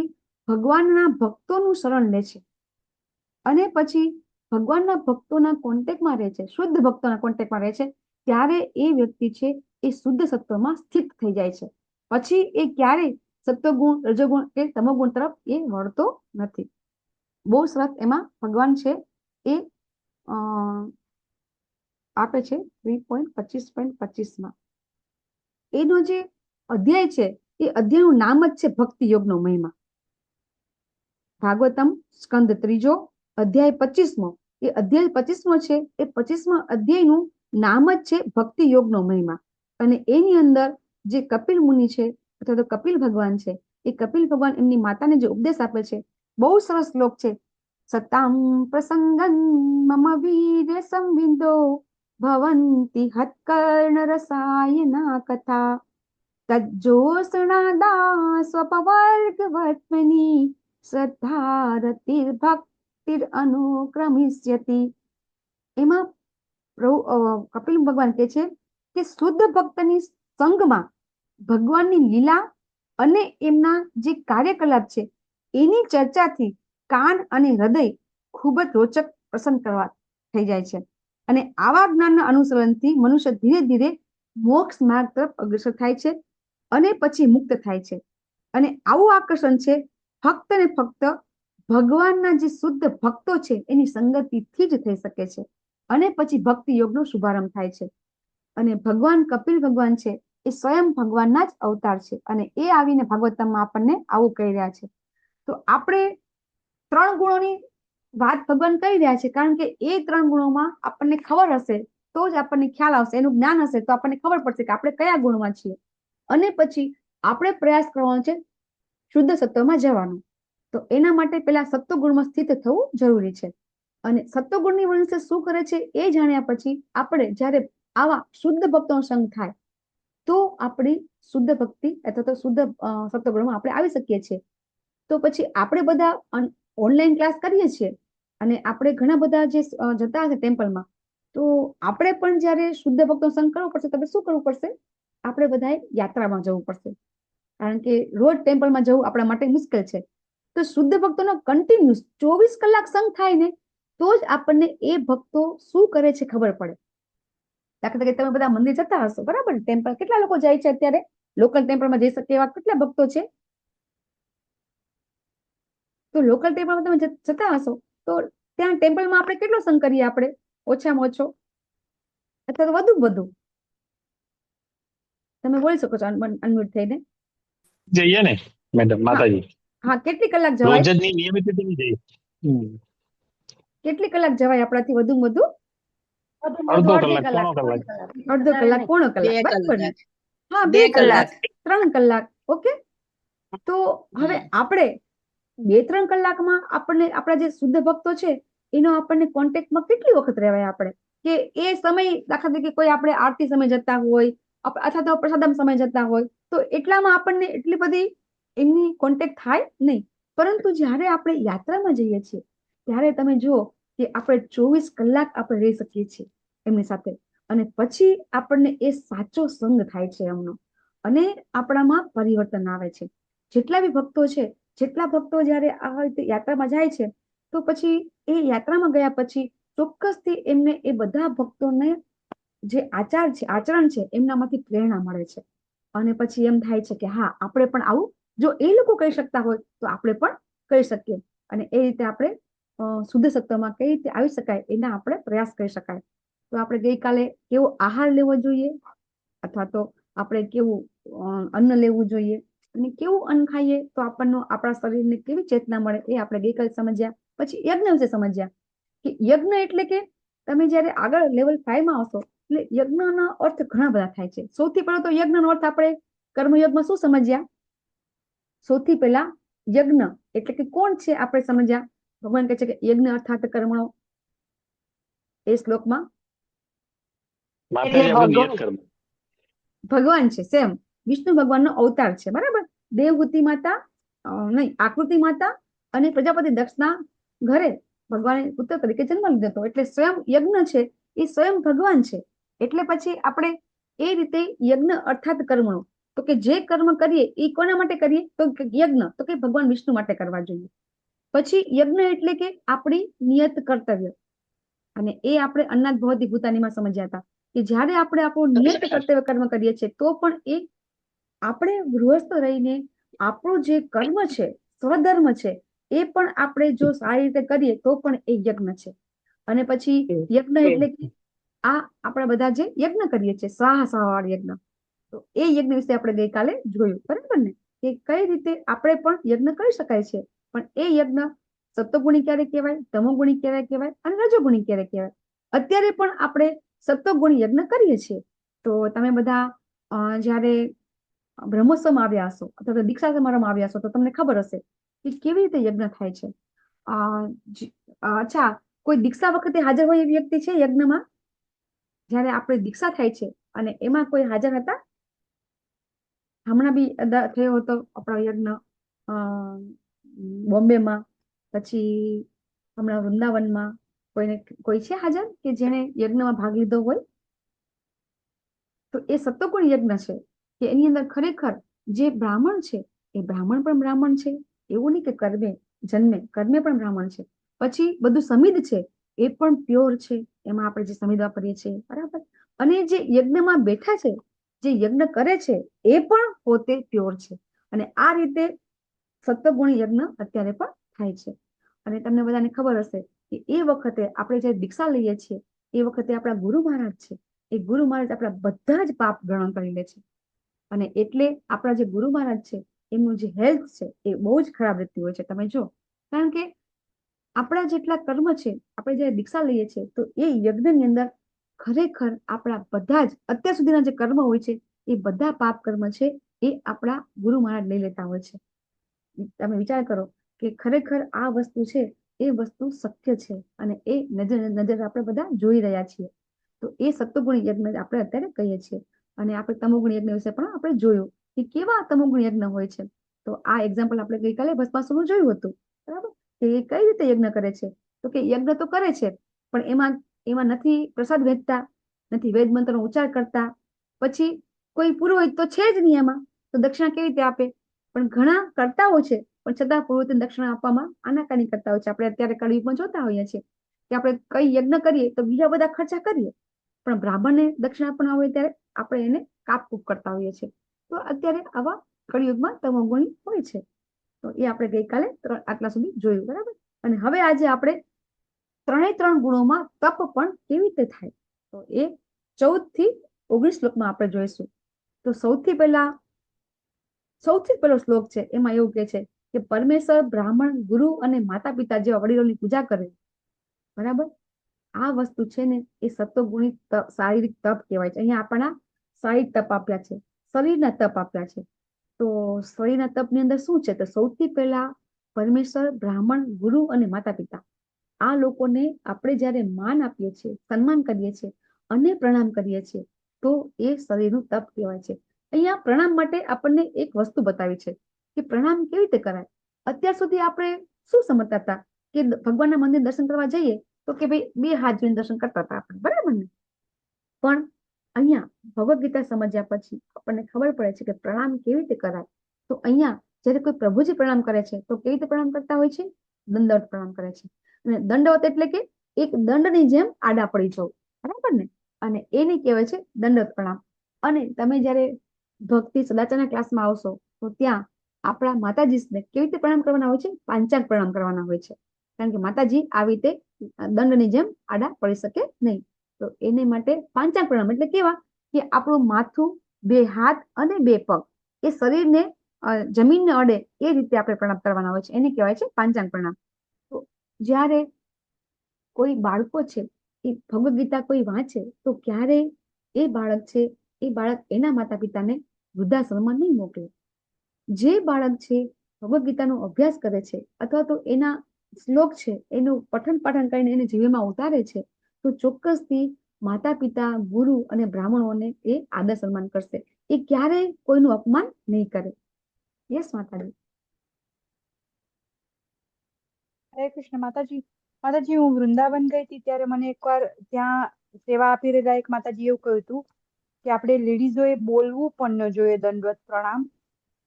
ભગવાનના ભક્તોનું શરણ લે છે અને પછી ભગવાનના ભક્તોના કોન્ટેક્ટમાં રહે છે, શુદ્ધ ભક્તોના કોન્ટેક્ટમાં રહે છે, ત્યારે એ વ્યક્તિ છે એ શુદ્ધ સત્વમાં સ્થિત થઈ જાય છે. પછી એ ક્યારેય સત્વગુણ, રજોગુણ કે તમોગુણ તરફ એ વળતો નથી. બહુ સરસ એમાં ભગવાન છે એ આપે છે 3.25.25માં. એનો જે અધ્યાય છે એ અધ્યાયનું નામ જ છે ભક્તિ યોગનો મહિમા. ભાગવતમ સ્કંદ 3 અધ્યાય 25મો. એ અધ્યાય 25મો છે એ 25મા અધ્યાયનું નામ જ છે ભક્તિ યોગનો મહિમા. અને એની અંદર જે કપિલ મુનિ છે અથવા તો કપિલ ભગવાન છે, એ કપિલ ભગવાન એમની માતાને જે ઉપદેશ આપે છે, બહુ સરસ શ્લોક છે. સતામ પ્રસંગન મમ વીર સંવિદો ભવંતી હત્કર્ણ રસાયના કથા તજ્જોષણાદા સ્વપવર્ગવત્મની શ્રદ્ધારતિર ભક્તિર અનુક્રમિષ્યતિ. એમાં કપિલ ભગવાન કહે છે કે શુદ્ધ ભક્તની સંગમાં ભગવાનની લીલા અને એમના જે કાર્યકલાપ છે એની ચર્ચાથી કાન અને હૃદય ખૂબ જ રોચક પ્રસન્ન કરવા થઈ જાય છે. અને આવા જ્ઞાનના અનુસરણથી મનુષ્ય ધીરે ધીરે મોક્ષ માર્ગ તરફ અગ્રસર થાય છે. અને પછી મુક્ત થાય છે. અને આવું આકર્ષણ છે ફક્ત ને ફક્ત ભગવાનના જે શુદ્ધ ભક્તો છે એની સંગતિથી જ થઈ શકે છે. અને પછી ભક્તિ યોગનો શુભારંભ થાય છે. અને ભગવાન કપિલ ભગવાન છે એ સ્વયં ભગવાનના જ અવતાર છે. અને એ આવીને ભાગવતમાં આપણને આવું કહી રહ્યા છે. તો આપણે 3 ગુણોની વાત ભગવાન કહી રહ્યા છે, કારણ કે એ 3 ગુણોમાં આપણને ખબર હશે તો જ આપણને ખ્યાલ આવશે, એનું જ્ઞાન હશે તો આપણને ખબર પડશે કે આપણે કયા ગુણમાં છીએ. અને પછી આપણે પ્રયાસ કરવાનો છે શુદ્ધ સત્વમાં જવાનો. તો એના માટે પેલા સત્વગુણમાં સ્થિત થવું જરૂરી છે. અને સત્વગુણની મનુષ્ય શું કરે છે એ જાણ્યા પછી આપણે જ્યારે આવા શુદ્ધ ભક્તોનો સંગ થાય તો આપણી શુદ્ધ ભક્તિ અથવા તો શુદ્ધ સત્વગુણમાં આપણે આવી શકીએ છીએ. તો પછી આપણે બધા ઓનલાઈન ક્લાસ કરીએ છીએ અને આપણે ઘણા બધા જે જતા હશે ટેમ્પલમાં, તો આપણે પણ જ્યારે શુદ્ધ ભક્તોનો સંગ કરવો પડશે તો શું કરવું પડશે? આપણે બધાએ યાત્રામાં જવું પડશે, કારણ કે રોજ ટેમ્પલમાં જવું આપણા માટે મુશ્કેલ છે. તો શુદ્ધ ભક્તોનો કન્ટિન્યુઅસ 24 કલાક સંગ થાય ને તો જ આપણને એ ભક્તો શું કરે છે ખબર પડે. દાખલા તરીકે તમે બધા મંદિર જતા હશો, બરાબર? ટેમ્પલ કેટલા લોકો જાય છે અત્યારે? લોકલ ટેમ્પલમાં જઈ શકે એવા કેટલા ભક્તો છે? તો લોકલ ટેમ્પલમાં તમે જતા હશો તો ત્યાં ટેમ્પલમાં આપણે કેટલો સંગ કરીએ? આપણે ઓછામાં ઓછો અથવા તો વધુ તમે બોલી શકો છો અનમ્યુટ થઈને. જઈએ ને મેડમ, માતાજી. હા, કેટલી કલાક રોજ જવાય? જ નહીં, નિયમિત રીતે નહીં જઈએ. કેટલી કલાક જવાય આપણાથી વધુ વધુ? અડધો કલાક, પોણો કલાક. અડધો કલાક, પોણો કલાક, બરાબર ને? હા, 2 કલાક, 3 કલાક. ઓકે. તો હવે આપણે 2-3 કલાકમાં આપણને આપણા જે શુદ્ધ ભક્તો છે એનો આપણને કોન્ટેક્ટમાં કેટલી વખત રહેવાય આપણે? કે એ સમય દાખલા તરીકે કોઈ આપણે આરતી સમય જતા હોય અથવા તો પ્રસાદમ સમય જતા હોય તો એટલામાં આપણને એટલી બધી એમની કોન્ટેક્ટ થાય નહીં. પરંતુ જ્યારે આપણે યાત્રામાં જઈએ છીએ ત્યારે તમે જુઓ કે આપણે 24 કલાક આપણે રહી શકીએ છીએ એમની સાથે. અને પછી આપણને એ સાચો સંગ થાય છે એમનો, અને આપણામાં પરિવર્તન આવે છે. જેટલા બી ભક્તો છે, જેટલા ભક્તો જ્યારે આ રીતે યાત્રામાં જાય છે તો પછી એ યાત્રામાં ગયા પછી ચોક્કસથી એમને એ બધા ભક્તોને જે આચરણ છે એમનામાંથી પ્રેરણા મળે છે. અને પછી એમ થાય છે કે હા, આપણે પણ આવું, જો એ લોકો કહી શકતા હોય તો આપણે પણ કહી શકીએ. અને એ રીતે આપણે શુદ્ધ સત્વમાં કઈ રીતે આવી શકાય એના આપણે પ્રયાસ કરી શકાય. તો આપણે ગઈકાલે કેવો આહાર લેવો જોઈએ અથવા તો આપણે કેવું અન્ન લેવું જોઈએ અને કેવું અન્ન ખાઈએ તો આપણા શરીરને કેવી ચેતના મળે એ આપણે ગઈકાલે સમજ્યા. પછી યજ્ઞ વિશે સમજ્યા કે યજ્ઞ એટલે કે તમે જ્યારે આગળ લેવલ 5માં આવશો એટલે યજ્ઞનો અર્થ ઘણા બધા થાય છે. સૌથી પહેલો તો યજ્ઞનો અર્થ આપણે કર્મયોગમાં શું સમજ્યા? સૌથી પહેલા યજ્ઞ એટલે કે કોણ છે આપણે સમજ્યા. ભગવાન કહે છે કે યજ્ઞ અર્થાત કર્મણો, એ શ્લોકમાં ભગવાન છે, સેમ વિષ્ણુ ભગવાનનો અવતાર છે, બરાબર? દેવહૂતિ માતા નહીં, આકૃતિ માતા અને પ્રજાપતિ દક્ષના ઘરે ભગવાને પુત્ર તરીકે જન્મ લીધો હતો. એટલે સ્વયં યજ્ઞ છે એ સ્વયં ભગવાન છે. એટલે પછી આપણે એ રીતે યજ્ઞ અર્થાત કર્મણો, તો કે જે કર્મ કરીએ એ કોના માટે કરીએ? તો યજ્ઞ, તો કે ભગવાન વિષ્ણુ માટે કરવા જોઈએ. પછી યજ્ઞ એટલે કે આપણી નિયત કર્તવ્ય, અને એ આપણે અન્નાદ ભવતી ભૂતાનીમાં સમજ્યા હતા કે જ્યારે આપણે આપણું નિયત કર્તવ્ય કર્મ કરીએ છીએ તો પણ એ આપણે ગૃહસ્થ રહીને આપણું જે કર્મ છે, સ્વધર્મ છે, એ પણ આપણે જો સારી રીતે કરીએ તો પણ એ યજ્ઞ છે. અને પછી યજ્ઞ એટલે કે આ આપણા બધા જે યજ્ઞ કરીએ છીએ સ્વાહા યજ્ઞ, તો એ યજ્ઞ વિશે આપણે ગઈકાલે જોયું, બરાબર ને? કે કઈ રીતે આપણે પણ યજ્ઞ કરી શકાય છે. પણ એ યજ્ઞ સત્વગુણી ક્યારે કહેવાય, તમોગુણી ક્યારે કહેવાય અને રજોગુણી ક્યારે કહેવાય? અત્યારે પણ આપણે સત્વગુણી યજ્ઞ કરીએ છીએ. તો તમે બધા જ્યારે બ્રહ્મોત્સવમાં આવ્યા હશો અથવા તો દીક્ષા સમારોહમાં આવ્યા હશો તો તમને ખબર હશે કે કેવી રીતે યજ્ઞ થાય છે. અચ્છા, કોઈ દીક્ષા વખતે હાજર હોય એ વ્યક્તિ છે યજ્ઞમાં? જ્યારે આપણે દીક્ષા થાય છે અને એમાં કોઈ હાજર હતા? હમણાં બી થયો હતો આપણો યજ્ઞ બોમ્બેમાં, પછી હમણાં વૃંદાવનમાં કોઈ છે હાજર કે જેને યજ્ઞમાં ભાગ લીધો હોય? તો એ સત્વગુણ યજ્ઞ છે કે એની અંદર ખરેખર જે બ્રાહ્મણ છે એ બ્રાહ્મણ પણ બ્રાહ્મણ છે, એવું નહીં કે કર્મે પણ બ્રાહ્મણ છે. પછી બધું સમિધ છે એ પણ પ્યોર છે, એમાં આપણે જે સમિધ વાપરીએ છીએ, બરાબર? અને જે યજ્ઞમાં બેઠા છે, જે યજ્ઞ કરે છે એ પણ પોતે પ્યોર છે. અને આ રીતે સત્વગુણી યજ્ઞ અત્યારે પણ થાય છે. અને તમને બધાને ખબર હશે કે એ વખતે આપણે જે દીક્ષા લઈએ છીએ એ વખતે આપણા ગુરુ મહારાજ છે એ ગુરુ મહારાજ આપણા બધા જ પાપ ગ્રહણ કરી લે છે. અને એટલે આપણા જે ગુરુ મહારાજ છે એમનું જે હેલ્થ છે એ બહુ જ ખરાબ રહેતી હોય છે. તમે જો, કારણ કે આપણા જેટલા કર્મ છે, આપણે જયારે દીક્ષા લઈએ છીએ તો એ યજ્ઞની અંદર ખરેખર આપણા બધા જ અત્યાર સુધીના જે કર્મ હોય છે એ બધા પાપ કર્મ છે એ આપણા ગુરુ મહારાજ લઈ લેતા હોય છે. તમે વિચાર કરો કે ખરેખર આ વસ્તુ છે એ વસ્તુ શક્ય છે અને એ નજર આપણે બધા જોઈ રહ્યા છીએ. તો એ સત્વગુણી યજ્ઞ આપણે અત્યારે કહીએ છીએ. અને આપણે તમોગુણી યજ્ઞ વિશે પણ આપણે જોયું કે કેવા તમોગુણી યજ્ઞ હોય છે. તો આ એક્ઝામ્પલ આપણે ગઈકાલે ભસ્માસુરનું જોયું હતું, બરાબર, કે એ કઈ રીતે યજ્ઞ કરે છે. તો કે યજ્ઞ તો કરે છે પણ એમાં નથી પ્રસાદ વેચતા, નથી વેદ મંત્રનો ઉચ્ચાર કરતા, પછી કોઈ પુરોહિત તો છે જ નહીં એમાં, તો દક્ષિણા કેવી રીતે આપે. પણ ઘણા કરતા હોય છે પણ છતાં પુરોહિતને દક્ષિણા આપવામાં આનાકાની કરતા હોય છે. આપણે અત્યારે કળિયુગમાં જોતા હોઈએ છીએ કે આપણે કઈ યજ્ઞ કરીએ તો બીજા બધા ખર્ચા કરીએ પણ બ્રાહ્મણને દક્ષિણા આપવાના હોય ત્યારે આપણે એને કાપકૂપ કરતા હોઈએ છીએ. તો અત્યારે આવા કળિયુગમાં તમોગુણી હોય છે. તો એ આપણે ગઈકાલે આટલા સુધી જોયું, બરાબર. અને હવે આજે આપણે 3 ગુણોમાં તપ પણ કેવી રીતે થાય તો એ 14 થી 19 શ્લોકમાં આપણે જોઈશું. તો સૌથી પહેલો શ્લોક છે એમાં એવું કે છે કે પરમેશ્વર બ્રાહ્મણ, ગુરુ અને માતા પિતા જેવા વડીલોની પૂજા કરે, બરાબર. આ વસ્તુ છે ને એ સત્વગુણી શારીરિક તપ કહેવાય છે. અહીંયા આપણા શારીરિક તપ આપ્યા છે, શરીરના તપ આપ્યા છે. તો શરીરના તપની અંદર શું છે તો સૌથી પહેલા પરમેશ્વર, બ્રાહ્મણ, ગુરુ અને માતા પિતા આ લોકોને આપણે જ્યારે માન આપીએ છીએ, સન્માન કરીએ છીએ અને પ્રણામ કરીએ છીએ તો એ શરીરનું તપ કહેવાય છે. અહીંયા પ્રણામ માટે આપણને એક વસ્તુ બતાવી છે કે પ્રણામ કેવી રીતે કરાય. અત્યાર સુધી આપણે શું સમજતા હતા કે ભગવાનના મંદિર દર્શન કરવા જઈએ તો કે ભાઈ 2 હાથ જોઈને દર્શન કરતા હતા આપણે, બરાબર ને. પણ અહીંયા ભગવદ ગીતા સમજ્યા પછી આપણને ખબર પડે છે કે પ્રણામ કેવી રીતે કરાય. તો અહીંયા જયારે કોઈ પ્રભુજી પ્રણામ કરે છે તો કેવી રીતે પ્રણામ કરતા હોય છે, દંડવત પ્રણામ કરે છે. અને દંડવત એટલે કે એક દંડની જેમ આડા પડી જવું, બરાબર ને. અને એને કહેવાય છે દંડવત પ્રણામ. અને તમે જયારે ભક્તિ સદાચારના ક્લાસમાં આવશો તો ત્યાં આપણા માતાજીને કેવી રીતે પ્રણામ કરવાના હોય છે, પાંચાંગ પ્રણામ કરવાના હોય છે. કારણ કે માતાજી આવી રીતે દંડની જેમ આડા પડી શકે નહીં. તો એને માટે પાંચાંગ પ્રણામ એટલે કેવા કે આપણું માથું, 2 હાથ અને 2 પગ એ શરીરને જમીનને અડે એ રીતે આપણે પ્રણામ કરવાના હોય છે. એને કહેવાય છે પાંચાંગ પ્રણામ. તો જ્યારે કોઈ બાળકો છે એ ભગવદ ગીતા કોઈ વાંચે તો ક્યારે એ બાળક છે એ બાળક એના માતા પિતાને વૃદ્ધાશ્રમમાં નહીં મોકલે. જે બાળક છે ભગવદ ગીતાનો અભ્યાસ કરે છે અથવા તો એના શ્લોક છે એનું પઠન પાઠન કરીને એને જીવનમાં ઉતારે છે તો ચોક્કસથી માતા પિતા, ગુરુ અને બ્રાહ્મણોને એ આદર સન્માન કરશે. એ ક્યારેય કોઈનું અપમાન નહીં કરે. યસ માતાજી. હરે કૃષ્ણ માતાજી. માતાજી, હું વૃંદાવન ગઈ હતી ત્યારે મને એકવાર ત્યાં સેવા આપી રહેલા એક માતાજી એવું કહ્યું હતું કે આપણે લેડીઝોએ બોલવું પણ ન જોઈએ દંડવત પ્રણામ.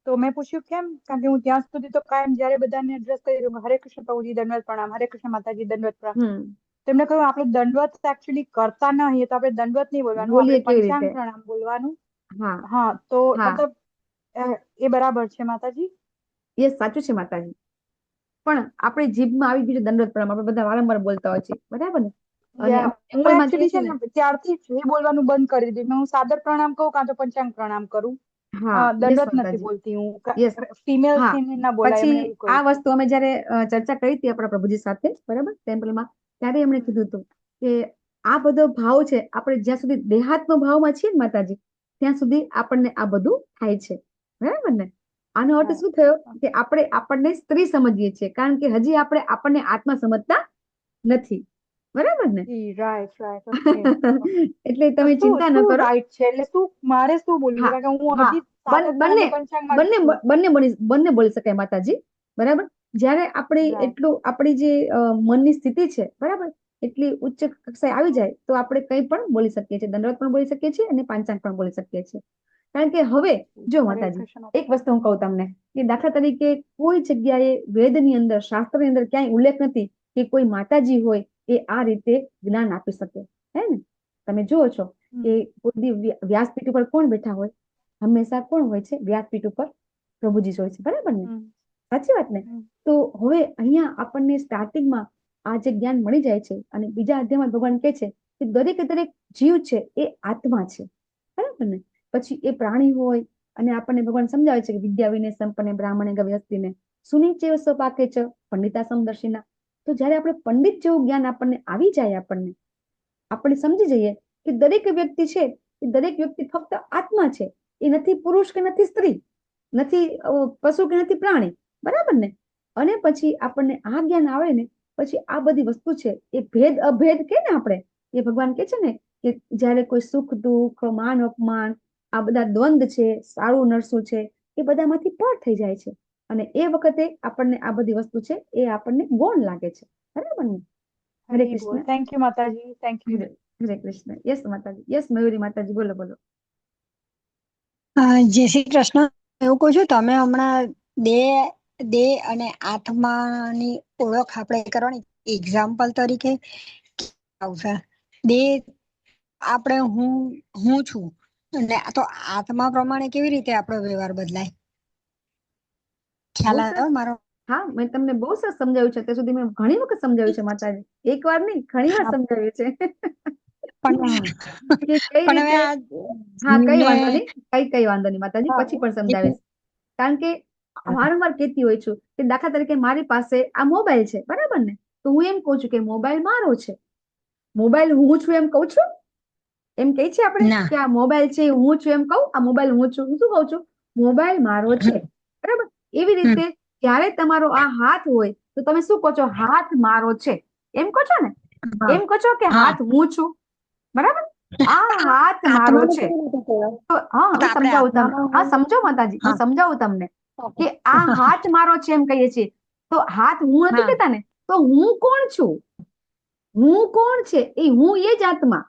તો મેં પૂછ્યું કેમ? કારણ કે હું ત્યાં સુધી તો કાયમ જયારે બધાને એડ્રેસ કરી દઉં, હરે કૃષ્ણ પ્રભુજી દંડવત પ્રણામ, હરે કૃષ્ણ માતાજી દંડવત પ્રણામ. તેમણે કહ્યું આપણે દંડવત એકચ્યુઅલી કરતા ન હોઈએ તો આપણે દંડવત નહીં બોલવાનું, આપણે પંચાંગ પ્રણામ બોલવાનું. હા, તો મતલબ એ બરાબર છે માતાજી? એ સાચું છે માતાજી. પણ આપણી જીભમાં આવી ગયું છે દંડવત પ્રણામ, આપણે બધા વારંવાર બોલતા હોય છે, બરાબર ને. હું એકચ્યુઅલી છે ને ત્યારથી જ એ બોલવાનું બંધ કરી દીધું. હું સાદર પ્રણામ કહું કાં તો પંચાંગ પ્રણામ કરું. દંડવત નથી બોલતી હું. ફિમેલ ના બોલાય. પછી આ વસ્તુ અમે જયારે ચર્ચા કરી હતી આપણા પ્રભુજી સાથે, બરાબર, ટેમ્પલમાં, ત્યારે એમણે કીધું હતું કે આ બધો ભાવ છે આપણે જ્યાં સુધી દેહાત્મ ભાવમાં છીએ ને માતાજી ત્યાં સુધી આપણને આ બધું થાય છે, બરાબર ને. આનો અર્થ શું થયો કે આપણે આપણને સ્ત્રી સમજીએ છીએ કારણ કે હજી આપણે આપણને આત્મા સમજતા નથી, બરાબર ને. એટલે તમે ચિંતા ન કરો. રાઈટ છે એટલે શું મારે શું બોલવું? કારણ કે હું હજી બંને બોલી શકાય માતાજી, બરાબર. જયારે આપણી જે મનની સ્થિતિ છે, બરાબર, એટલી ઉચ્ચ કક્ષાએ આવી જાય તો આપણે કંઈ પણ બોલી શકીએ છીએ, દંડવત પણ બોલી શકીએ છીએ અને પાંચાંગ પણ બોલી શકીએ છીએ. કારણ કે હવે જો માતાજી એક વસ્તુ હું કહું તમને કે દાખલા તરીકે કોઈ જગ્યાએ વેદની અંદર, શાસ્ત્રની અંદર ક્યાંય ઉલ્લેખ નથી કે કોઈ માતાજી હોય એ આ રીતે જ્ઞાન આપી શકે, હે ને. તમે જુઓ છો કે કોઈ દી વ્યાસપીઠ ઉપર કોણ બેઠા હોય? હંમેશા કોણ હોય છે? વ્યાસપીઠ ઉપર પ્રભુજી જ હોય છે, બરાબર ને? સાચી વાત ને? તો હવે અહીંયા આપણને સ્ટાર્ટિંગમાં આ જે જ્ઞાન મળી જાય છે અને બીજા અધ્યાયમાં ભગવાન કહે છે કે દરેકે દરેક જીવ છે એ આત્મા છે, બરાબર ને? પછી એ પ્રાણી હોય અને આપણને ભગવાન સમજાવે છે કે વિદ્યા વિનય સંપન્ને બ્રાહ્મણે ગવ્યસ્તિને સુનિચેવ સ્વપાકે ચ પંડિતા સમદર્શિના. તો જયારે આપણે પંડિત જેવું જ્ઞાન આપણને આવી જાય, આપણે સમજી જઈએ કે દરેક વ્યક્તિ છે એ દરેક વ્યક્તિ ફક્ત આત્મા છે, એ નથી પુરુષ કે નથી સ્ત્રી, નથી પશુ કે નથી પ્રાણી, બરાબર ને? અને પછી આપણને આ જ્ઞાન આવે ને પછી આ બધી વસ્તુ છે એ ભેદ અભેદ કે ને આપણે એ ભગવાન કે છે ને કે જયારે કોઈ સુખ દુઃખ માન અપમાન આ બધા દ્વંદ છે, સારું નરસું છે, એ બધામાંથી પર થઈ જાય છે અને એ વખતે આપણને આ બધી વસ્તુ છે એ આપણને ગૌણ લાગે છે, બરાબર ને? હરે કૃષ્ણ. થેન્ક યુ માતાજી, thank you. Hare Krishna. Yes માતાજી, યસ મયુરી માતાજી, બોલો બોલો. જય શ્રી કૃષ્ણ. એવું કહું છું, તમે હમણાં દેહ અને આત્માની ઓળખ આપણે કરવાની એક્ઝામ્પલ તરીકે આવશે. દેહ આપણે હું છું અને તો આત્મા પ્રમાણે કેવી રીતે આપણો વ્યવહાર બદલાય? ખ્યાલ આવ્યો મારો? હા, મેં તમને બહુ સરસ સમજાવ્યું છે. અત્યાર સુધી મેં ઘણી વખત સમજાવ્યું છે માતાજી, એક વાર નહીં ઘણી વાર સમજાવ્યું છે. કે કઈ પણ રીતે. હા, કઈ વાંધો નહીં, કઈ વાંધો નહીં માતાજી, પછી પણ સમજાવીશ. કારણ કે વારંવાર કહેતી હોય છું કે દાખલા તરીકે મારી પાસે આ મોબાઈલ છે, બરાબર ને? તો હું એમ કહું છું કે મોબાઈલ મારો છે. મોબાઈલ હું છું એમ કહું છું? એમ કહે છે આપણે કે આ મોબાઈલ છે હું છું એમ કહું? આ મોબાઈલ હું છું, હું શું કહું છું? મોબાઈલ મારો છે, બરાબર? એવી રીતે જ્યારે તમારો આ હાથ હોય તો તમે શું કહો છો? હાથ મારો છે, એમ કહો છો ને? એમ કહો છો કે હાથ હું છું, બરાબર? આ હાથ મારો છે. તો હા, હું સમજાવું તમને. હા, સમજો માતાજી, હું સમજાવું તમને કે આ હાથ મારો છે એમ કહીએ છીએ તો હાથ હું નથી કહેતા ને. તો હું કોણ છું? હું કોણ છે? એ હું એ જ આત્મા.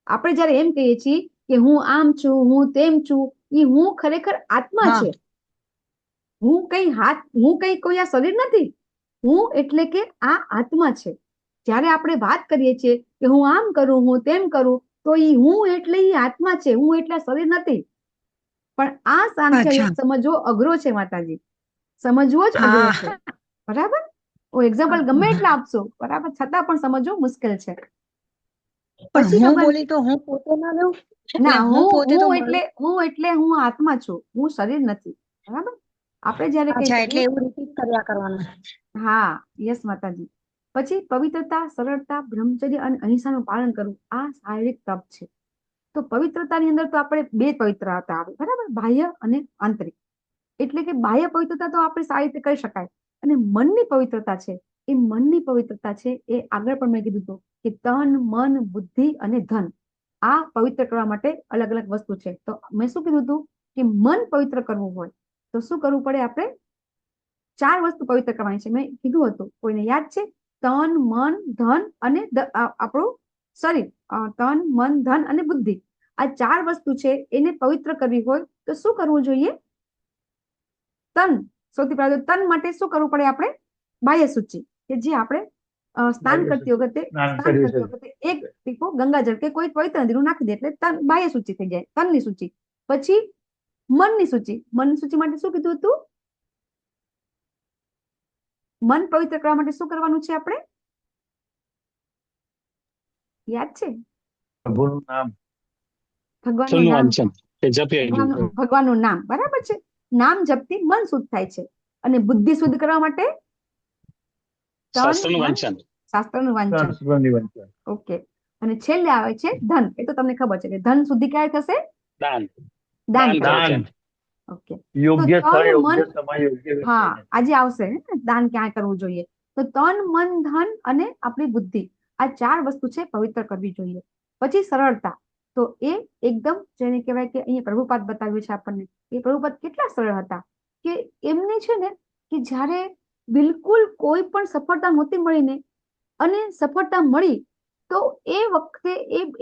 આપણે જયારે એમ કહીએ છીએ કે હું આમ છું, હું તેમ છું, એ હું ખરેખર આત્મા છે. હું કઈ કોઈ આ શરીર નથી. હું એટલે કે આ આત્મા છે. જ્યારે આપણે વાત કરીએ છીએ કે હું આમ કરું, હું તેમ કરું, તો એ હું એટલે એ આત્મા છે, હું એટલે શરીર નથી. પણ આ સાંખ્ય યોગ સમજવો અઘરો છે માતાજી, સમજવો જ અઘરો છે, બરાબર? હું એક્ઝામ્પલ ગમે એટલા આપશો, બરાબર, છતાં પણ સમજવું મુશ્કેલ છે. પછી હું બોલી તો હું પોતે ના લઉં ના, હું એટલે હું આત્મા છું, હું શરીર નથી, બરાબર? આપણે જયારે એટલે એવું રિપીટ કર્યા કરવાનું. હા, યસ માતાજી. પછી પવિત્રતા, સરળતા, બ્રહ્મચર્ય અને અહિંસાનું પાલન કરવું, આ શારીરિક તપ છે. તો પવિત્રતાની અંદર તો આપણે બે પવિત્રતા આવે, બરાબર? બાહ્ય અને આંતરિક. એટલે કે બાહ્ય પવિત્રતા તો આપણે સારી રીતે કરી શકાય, અને મનની પવિત્રતા છે એ મનની પવિત્રતા છે એ આગળ પણ મેં કીધું હતું કે તન, મન, બુદ્ધિ અને ધન આ પવિત્ર કરવા માટે અલગ અલગ વસ્તુ છે. તો મેં શું કીધું હતું કે મન પવિત્ર કરવું હોય તો શું કરવું પડે? આપણે 4 વસ્તુ પવિત્ર કરવાની છે. મેં કીધું હતું, કોઈને યાદ છે? તન, મન, ધન અને આપણું શરીર. તન, મન, ધન અને બુદ્ધિ, આ 4 વસ્તુ છે એને પવિત્ર કરવી હોય તો શું કરવું જોઈએ? તન, સૌથી પહેલા તન માટે શું કરવું પડે? આપણે બાહ્ય શુચિ, કે જે આપણે સ્નાન કરતી વખતે એક ટીપો ગંગાજળ કે કોઈ પવિત્ર નદીનું નાખી દે એટલે તન બાહ્ય શુચિ થઈ જાય, તનની શુચિ. પછી મનની શુચિ. મનની શુચિ માટે શું કીધું હતું? મન પવિત્ર કરવા માટે શું કરવાનું છે? આપણે યાદ છે? ભગવાનનું નામ, બરાબર છે? નામ જપથી મન શુદ્ધ થાય છે. અને બુદ્ધિ શુદ્ધ કરવા માટે શાસ્ત્રનું વાંચન. ઓકે. અને છેલ્લે આવે છે ધન. એ તો તમને ખબર છે કે ધન શુદ્ધિ ક્યારે થશે? દાન. ઓકે. હા, આજે આવશે દાન ક્યાં કરવું જોઈએ. તો તન, મન, ધન અને આપણી બુદ્ધિ, આ 4 વસ્તુ છે પવિત્ર કરવી જોઈએ. પછી સરળતા. તો એ એકદમ જેને કહેવાય કે અહીંયા પ્રભુપાદ બતાવ્યું છે આપણને. એ પ્રભુપાદ કેટલા સરળ હતા કે એમને છે ને કે જ્યારે બિલકુલ કોઈ પણ સફળતા નહોતી મળીને અને સફળતા મળી તો એ વખતે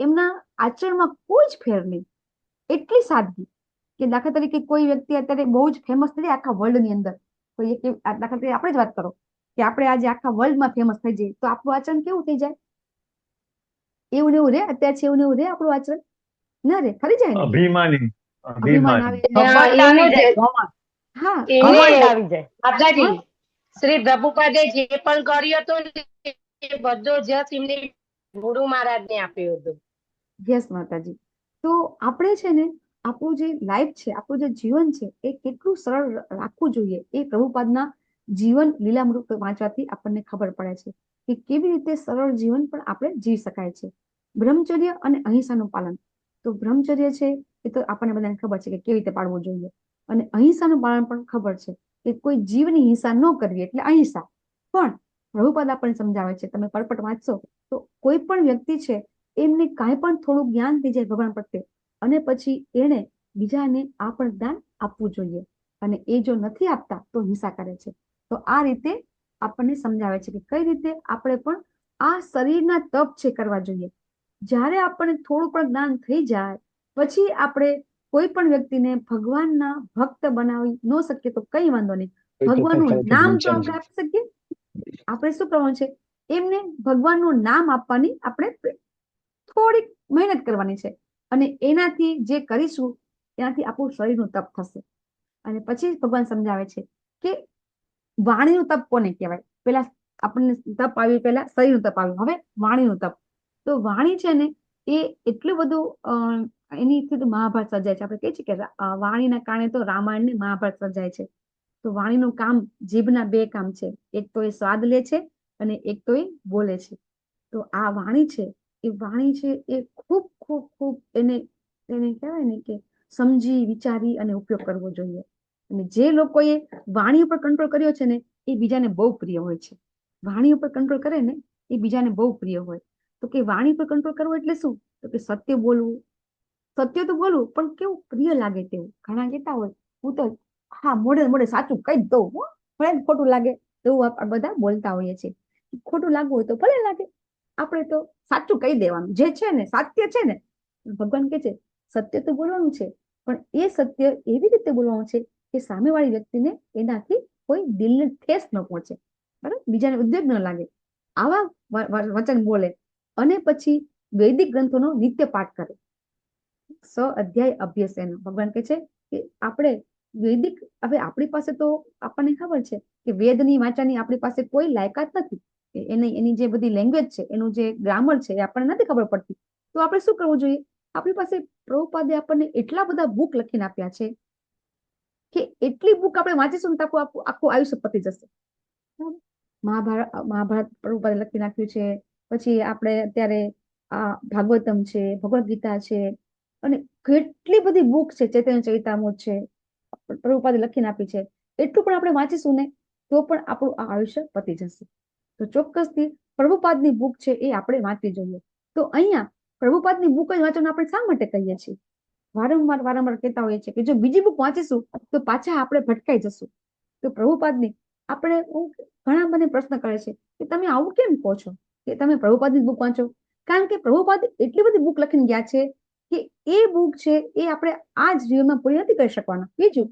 એમના આચરણમાં કોઈ જ ફેર નહીં, એટલી સાદગી. કે દાખલા તરીકે કોઈ વ્યક્તિ અત્યારે બહુ જ ફેમસ થઈ જાય આખા વર્લ્ડ ની અંદર, કોઈ દાખલા તરીકે આપણે જ વાત કરો કે આપણે આજે આખા વર્લ્ડમાં ફેમસ થઈ જઈએ તો આપણું આચરણ કેવું થઈ જાય? એવું ને એવું રે, અત્યારે છે એવું ને એવું રે આપણું આચરણ. ના રે ખરી જાય ને અભિમાની અભિમાન અભિમાની આવે ઘમંડ આવી જાય, હા ઘમંડ એને આવી જાય. માતાજી, શ્રી પ્રભુપાદે જે પણ કર્યું હતું ને, એ બધો જસ એમને ગુરુ મહારાજને આપ્યો હતો. યસ માતાજી. તો આપણે છે ને આપણું જે લાઈફ છે, આપણું જે જીવન છે એ કેટલું સરળ રાખવું જોઈએ એ પ્રભુપાદના જીવન લીલામૃત વાંચવાથી આપણને ખબર પડે છે કે કેવી રીતે સરળ જીવન પણ આપણે જીવી શકાય છે. બ્રહ્મચર્ય અને અહિંસાનું પાલન. તો બ્રહ્મચર્ય છે એ તો આપણને બધાને ખબર છે કે કેવી રીતે પાળવું જોઈએ, અને અહિંસાનું પાલન પણ ખબર છે કે કોઈ જીવની હિંસા ન કરવી એટલે અહિંસા. પણ પ્રભુપાદ આપણને સમજાવે છે, તમે પરપટ વાંચશો તો કોઈ પણ વ્યક્તિ છે એમને કાંઈ પણ થોડું જ્ઞાન થઈ જાય ભગવાન પ્રત્યે, અને પછી એને બીજાને આ પણ જ્ઞાન આપવું જોઈએ, અને એ જો નથી આપતા તો હિંસા કરે છે. તો આ રીતે આપણને સમજાવે છે કે કઈ રીતે આપણે પણ આ શરીરના તપ છે કરવા જોઈએ. જ્યારે આપણને થોડું પણ જ્ઞાન થઈ જાય પછી આપણે કોઈ પણ વ્યક્તિને ભગવાનના ભક્ત બનાવી ન શકીએ તો કઈ વાંધો નહીં, ભગવાનનું નામ તો આપણે આપી શકીએ. આપણે શું કરવાનું છે, એમને ભગવાનનું નામ આપવાની આપણે થોડીક મહેનત કરવાની છે, અને એનાથી જે કરીશું એનાથી આપણું શરીરનું તપ થશે. અને પછી ભગવાન સમજાવે છે કે વાણીનું તપ કોને કહેવાય. પેલા આપણને તપ આવ્યું, પેલા શરીરનું તપ આવ્યું, હવે વાણીનું તપ. તો વાણી છે ને એ એટલું બધું એની મહાભારત સર્જાય છે. આપણે કહીએ છીએ કે વાણીના કારણે તો રામાયણ ને મહાભારત સર્જાય છે. તો વાણીનું કામ, જીભના બે કામ છે, એક તો એ સ્વાદ લે છે અને એક તો એ બોલે છે. તો આ વાણી છે એ વાણી છે એ ખૂબ ખૂબ ખૂબ એને કહેવાય ને કે સમજી વિચારી અને ઉપયોગ કરવો જોઈએ. અને જે લોકોએ વાણી ઉપર કંટ્રોલ કર્યો છે ને એ બીજાને બહુ પ્રિય હોય છે. વાણી ઉપર કંટ્રોલ કરે ને એ બીજાને બહુ પ્રિય હોય. તો કે વાણી પર કંટ્રોલ કરવો એટલે શું, તો કે સત્ય બોલવું. સત્ય તો બોલવું પણ કેવું પ્રિય લાગે તેવું. ઘણા કહેતા હોય હું તો હા મોઢે મોઢે સાચું કહી જ દઉં, ભલે ખોટું લાગે એવું બધા બોલતા હોઈએ છીએ. ખોટું લાગવું હોય તો ભલે લાગે, આપણે તો સાચું કહી દેવાનું, જે છે ને સત્ય છે ને. ભગવાન કે છે સત્ય તો બોલવાનું છે, પણ એ સત્ય એવી રીતે બોલવાનું છે કે સામેવાળી વ્યક્તિને એનાથી કોઈ દિલને ઠેસ ન પહોંચે, બરાબર, બીજાને ઉદ્વેગ ન લાગે, આવા વચન બોલે. અને પછી વૈદિક ગ્રંથોનો નિત્ય પાઠ કરે. અધ્યાય અભ્યાસ. ભગવાન કે છે કે આપણે વૈદિક, હવે આપણી પાસે તો આપણને ખબર છે કે વેદની વાંચવાની આપણી પાસે કોઈ લાયકાત નથી. એની જે બધી લેંગ્વેજ છે, એનું જે ગ્રામર છે એ આપણને નથી ખબર પડતી. તો આપણે શું કરવું જોઈએ, આપણી પાસે પ્રભુપાદે આપણને એટલા બધા બુક લખીને આપ્યા છે કે એટલી બુક આપણે વાંચીશું ને તો આખું આયુષ્ય પતી જશે. મહાભારત પ્રભુપાદે લખી નાખ્યું છે. પછી આપણે અત્યારે આ ભાગવતમ છે, ભગવદ્ ગીતા છે, અને કેટલી બધી બુક છે, ચૈતન્ય ચરિતામૃત છે, પ્રભુપાદે લખીને આપી છે. એટલું પણ આપણે વાંચીશું ને તો પણ આપણું આ આયુષ્ય પતી જશે. તો ચોક્કસથી પ્રભુપાદની બુક છે એ આપણે વાંચવી જોઈએ. તો અહીંયા પ્રભુપાદની બુક જ વાંચવાનું આપણે શા માટે કહીએ છીએ? વારંવાર કહેતા હોઈએ છીએ કે જો બીજી બુક વાંચીશું તો પાછા આપણે ભટકાઈ જશું. તો પ્રભુપાદની આપણે ઘણા મને પ્રશ્ન કરે છે કે તમે આવું કેમ કહો છો કે તમે પ્રભુપાદની બુક વાંચો? કારણ કે પ્રભુપાદ એટલી બધી બુક લખીને ગયા છે કે એ બુક છે એ આપણે આ જ જીવનમાં પૂરી નથી કરી શકવાના. બીજું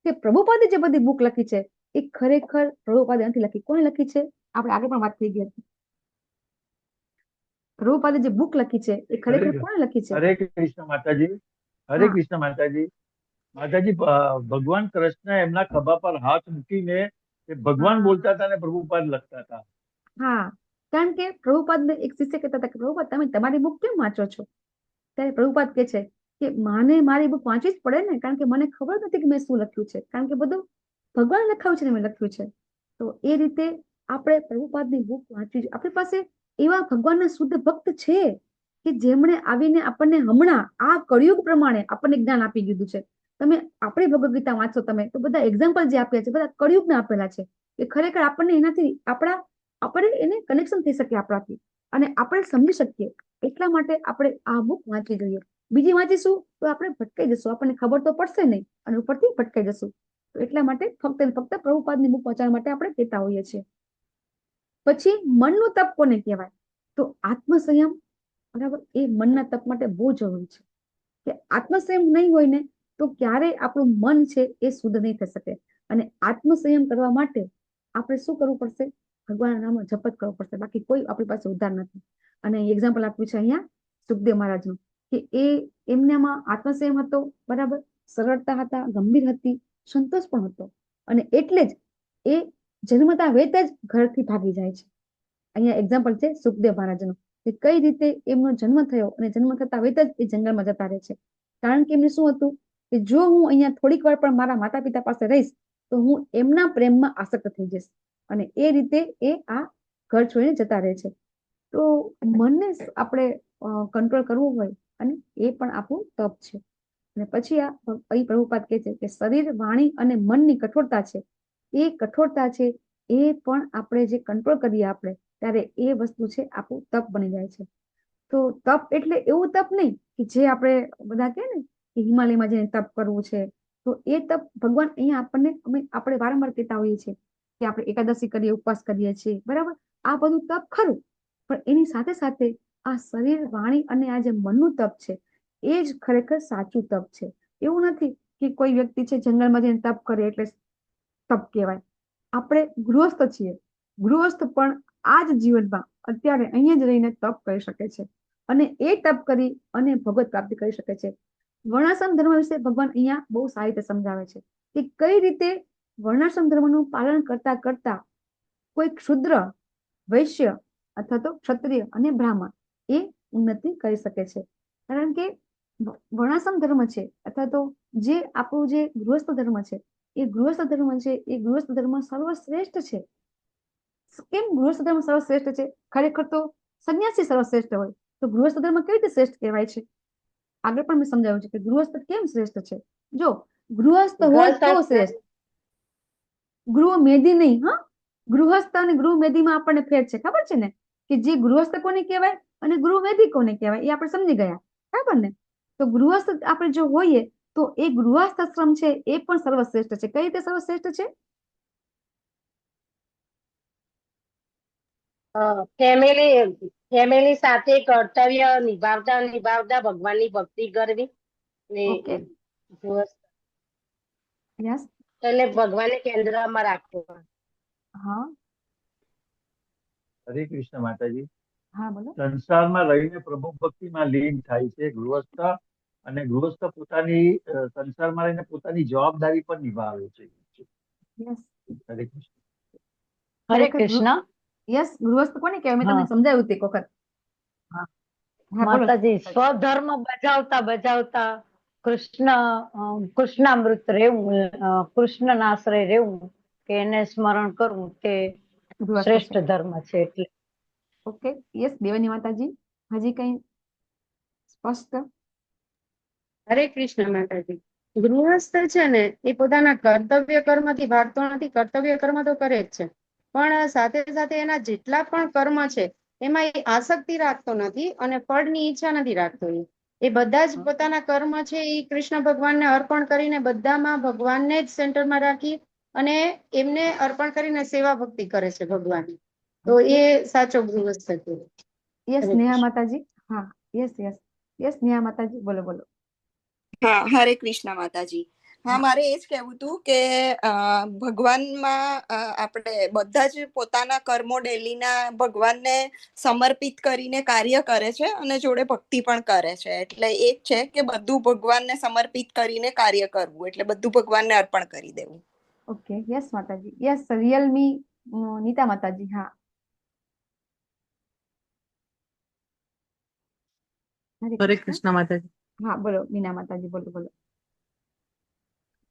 કે પ્રભુપાદે જે બધી બુક લખી છે એ ખરેખર પ્રભુપાદે નથી લખી. કોને લખી છે? આપણે આગળ પણ વાત થઈ ગઈ હતી. પ્રભુપાદે જે બુક લખી છે એ ખરેખર કોને લખી છે? હરે કૃષ્ણ માતાજી, હરે કૃષ્ણ માતાજી. માતાજી, ભગવાન કૃષ્ણ એમના ખભા પર હાથ મૂકીને ભગવાન બોલતા હતા ને પ્રભુપાદ લખતા હતા. હા, કારણ કે પ્રભુપાદ એક શિષ્ય કહેતા હતા કે પ્રભુપાદ તમે તમારી બુક કેમ વાંચો છો? ત્યારે પ્રભુપાદ કહે છે કે માને મારી બુક વાંચવી જ પડે ને, કારણ કે મને ખબર નથી કે મેં શું લખ્યું છે, કારણ કે બધું ભગવાન લખાવ્યું છે ને મેં લખ્યું છે. તો એ રીતે આપણે પ્રભુપાદની બુક વાંચવી. આપણી પાસે એવા ભગવાનના શુદ્ધ ભક્ત છે કે જેમણે આવીને આપણને હમણાં આ કળિયુગ પ્રમાણે આપણને જ્ઞાન આપી દીધું છે. તમે આપણી ભગવદ ગીતા વાંચો તમે તો બધા એક્ઝામ્પલ જે આપ્યા છે બધા કળિયુગના આપેલા છે કે ખરેખર આપણને એનાથી આપણે એને કનેક્શન થઈ શકે આપણાથી, અને આપણે સમજી શકીએ. એટલા માટે આપણે આ બુક વાંચવી જોઈએ. બીજી વાંચીશું તો આપણે ભટકાઈ જશું, આપણને ખબર તો પડશે નહીં અને ઉપરથી ભટકાઈ જશું. તો એટલા માટે ફક્ત પ્રભુપાદની બુક વાંચવા માટે આપણે કહેતા હોઈએ છીએ. પછી મનનું તપ કોને કહેવાય? તો આત્મસંયમ, બરાબર, એ મનના તપ માટે બહુ જરૂરી છે. કે આત્મસંયમ નહીં હોય ને તો ક્યારેય આપણું મન છે એ શુદ્ધ નહીં થઈ શકે. અને આત્મસંયમ કરવા માટે આપણે શું કરવું પડશે? ભગવાનના નામનો જપ કરવો પડશે. બાકી કોઈ આપણી પાસે ઉદ્ધાર નથી. અને એક્ઝામ્પલ આપ્યું છે અહીંયા સુખદેવ મહારાજનું કે એમનામાં આત્મસંયમ હતો, બરાબર, સરળતા હતા, ગંભીર હતી, સંતોષ પણ હતો. અને એટલે જ એ જન્મતા વેત જ ઘરથી ભાગી જાય છે. અહીંયા એક્ઝામ્પલ છે સુખદેવ મહારાજનું, કે કઈ રીતે એમનો જન્મ થયો અને જન્મ થતા વેત જ એ જંગલમાં જતા રહે છે. કારણ કે એમને શું હતું કે જો હું અહીંયા થોડીક વાર પણ મારા માતા પિતા પાસે રહીશ તો હું એમના પ્રેમમાં આસક્ત થઈ જઈશ, અને એ રીતે એ આ ઘર છોડીને જતા રહે છે. તો મનને આપણે કંટ્રોલ કરવું હોય, અને એ પણ આપણું તપ છે. અને પછી અહીં પ્રભુપાદ કહે છે કે શરીર, વાણી અને મનની કઠોરતા છે, એ કઠોરતા છે એ પણ આપણે જે કંટ્રોલ કરીએ આપણે, ત્યારે એ વસ્તુ છે આપણું તપ બની જાય છે. તો તપ એટલે એવું તપ નહીં કે જે આપણે બધા કહે ને કે હિમાલયમાં જઈને તપ કરવું છે. તો એ તપ ભગવાન અહીંયા આપણે વારંવાર કહેતા હોઈએ છીએ કે આપણે એકાદશી કરીએ, ઉપવાસ કરીએ છીએ, બરાબર, આ બધું તપ ખરું, પણ એની સાથે સાથે આ શરીર, વાણી અને આ જે મનનું તપ છે એ જ ખરેખર સાચું તપ છે. એવું નથી કે કોઈ વ્યક્તિ છે જંગલમાં જઈને તપ કરે એટલે તપ કહેવાય. આપણે ગૃહસ્થ છીએ, ગૃહસ્થ પણ આ જ જીવનમાં અત્યારે અહીંયા જ રહીને તપ કરી શકે છે, અને એ તપ કરી અને ભગવત પ્રાપ્તિ કરી શકે છે. વર્ણાશ્રમ ધર્મ વિશે ભગવાન અહીંયા બહુ સારી રીતે સમજાવે છે કે કઈ રીતે વર્ણાશ્રમ ધર્મનું પાલન કરતા કરતા કોઈ ક્ષુદ્ર, વૈશ્ય અથવા તો ક્ષત્રિય અને બ્રાહ્મણ એ ઉન્નતિ કરી શકે છે. કારણ કે વર્ણાશ્રમ ધર્મ છે અથવા તો જે આપણું જે ગૃહસ્થ ધર્મ છે એ ગૃહસ્થ ધર્મ છે એ ગૃહસ્થ ધર્મ સર્વશ્રેષ્ઠ છે. કેમ ગૃહસ્થ ધર્મ સર્વશ્રેષ્ઠ છે? ખરેખર તો સંન્યાસી સર્વશ્રેષ્ઠ હોય તો ગૃહસ્થ ધર્મ કેવી રીતે શ્રેષ્ઠ કહેવાય છે? આગળ પણ મેં સમજાવ્યું છે કે ગૃહસ્થ કેમ શ્રેષ્ઠ છે. જો ગૃહસ્થ હોય તો શ્રેષ્ઠ, ગૃહ મેદી નહીં. હા, ગૃહસ્થ અને ગૃહ મેદીમાં આપણને ફેર છે, ખબર છે ને? કે જે ગૃહસ્થ કોને કહેવાય અને ગૃહ મેદી કોને કહેવાય એ આપણે સમજી ગયા, બરાબર ને? તો ગૃહસ્થ આપણે જો હોઈએ તો એ ગૃહસ્થ આશ્રમ છે એ પણ સર્વશ્રેષ્ઠ છે. કઈ રીતે સર્વશ્રેષ્ઠ છે? ફેમિલી સાથે કર્તવ્ય નિભાવતા ભગવાનની ભક્તિ કરવી ને ઓકે, યસ, એટલે ભગવાનને કેન્દ્રમાં રાખવું. હા, હરે કૃષ્ણ માતાજી. હા, બોલો. સંસારમાં રહીને પ્રભુ ભક્તિમાં લીન થાય છે ગૃહસ્થ, અને ગૃહસ્થ પોતાની સંસારમાં રહીને પોતાની જવાબદારી પણ નિભાવે છે. યસ, હરે કૃષ્ણ. હરે કૃષ્ણ. યસ, ગૃહસ્થ કોને કહેવાય? મેં તમને સમજાવ્યું તે વખત. હા. હા, બોલો. માતાજી, સ્વધર્મ બજાવતા કૃષ્ણામૃત રહેવું, કૃષ્ણના આશ્રય રહેવું, કે એને સ્મરણ કરવું તે ગૃહસ્થ શ્રેષ્ઠ છે. ધર્મ છે. એટલે ઓકે, યસ, દેવની માતાજી, હજી કઈ સ્પષ્ટ? હરે કૃષ્ણ માતાજી. ગૃહસ્થ છે ને એ પોતાના કર્તવ્ય કર્મથી ભાગતો નથી, કર્તવ્ય કર્મ તો કરે જ છે, પણ સાથે સાથે એના જેટલા પણ કર્મ છે એમાં એ આસક્તિ રાખતો નથી અને ફળની ઈચ્છા નથી રાખતો. એ બધા જ પોતાના કર્મ છે એ કૃષ્ણ ભગવાનને અર્પણ કરીને બધામાં ભગવાનને જ સેન્ટરમાં રાખી અને એમને અર્પણ કરીને સેવા ભક્તિ કરે છે ભગવાનની. તો એ સાચો ગૃહસ્થ છે. યસ, નેહા માતાજી. હા, યસ, યસ, યસ, નેહા માતાજી, બોલો, બોલો. હા, હરે કૃષ્ણ માતાજી. હા, મારે એ જ કહેવું હતું કે ભગવાનમાં આપણે બધા જ પોતાના કર્મો ડેલીના ભગવાનને સમર્પિત કરીને કાર્ય કરે છે અને જોડે ભક્તિ પણ કરે છે. એટલે એ જ છે કે બધું ભગવાનને સમર્પિત કરીને કાર્ય કરવું, એટલે બધું ભગવાનને અર્પણ કરી દેવું. ઓકે, યસ માતાજી, યસ, રિયલમી નીતા માતાજી. હા, હરે કૃષ્ણ માતાજી. હા, બોલો મીના માતાજી, બોલો, બોલો.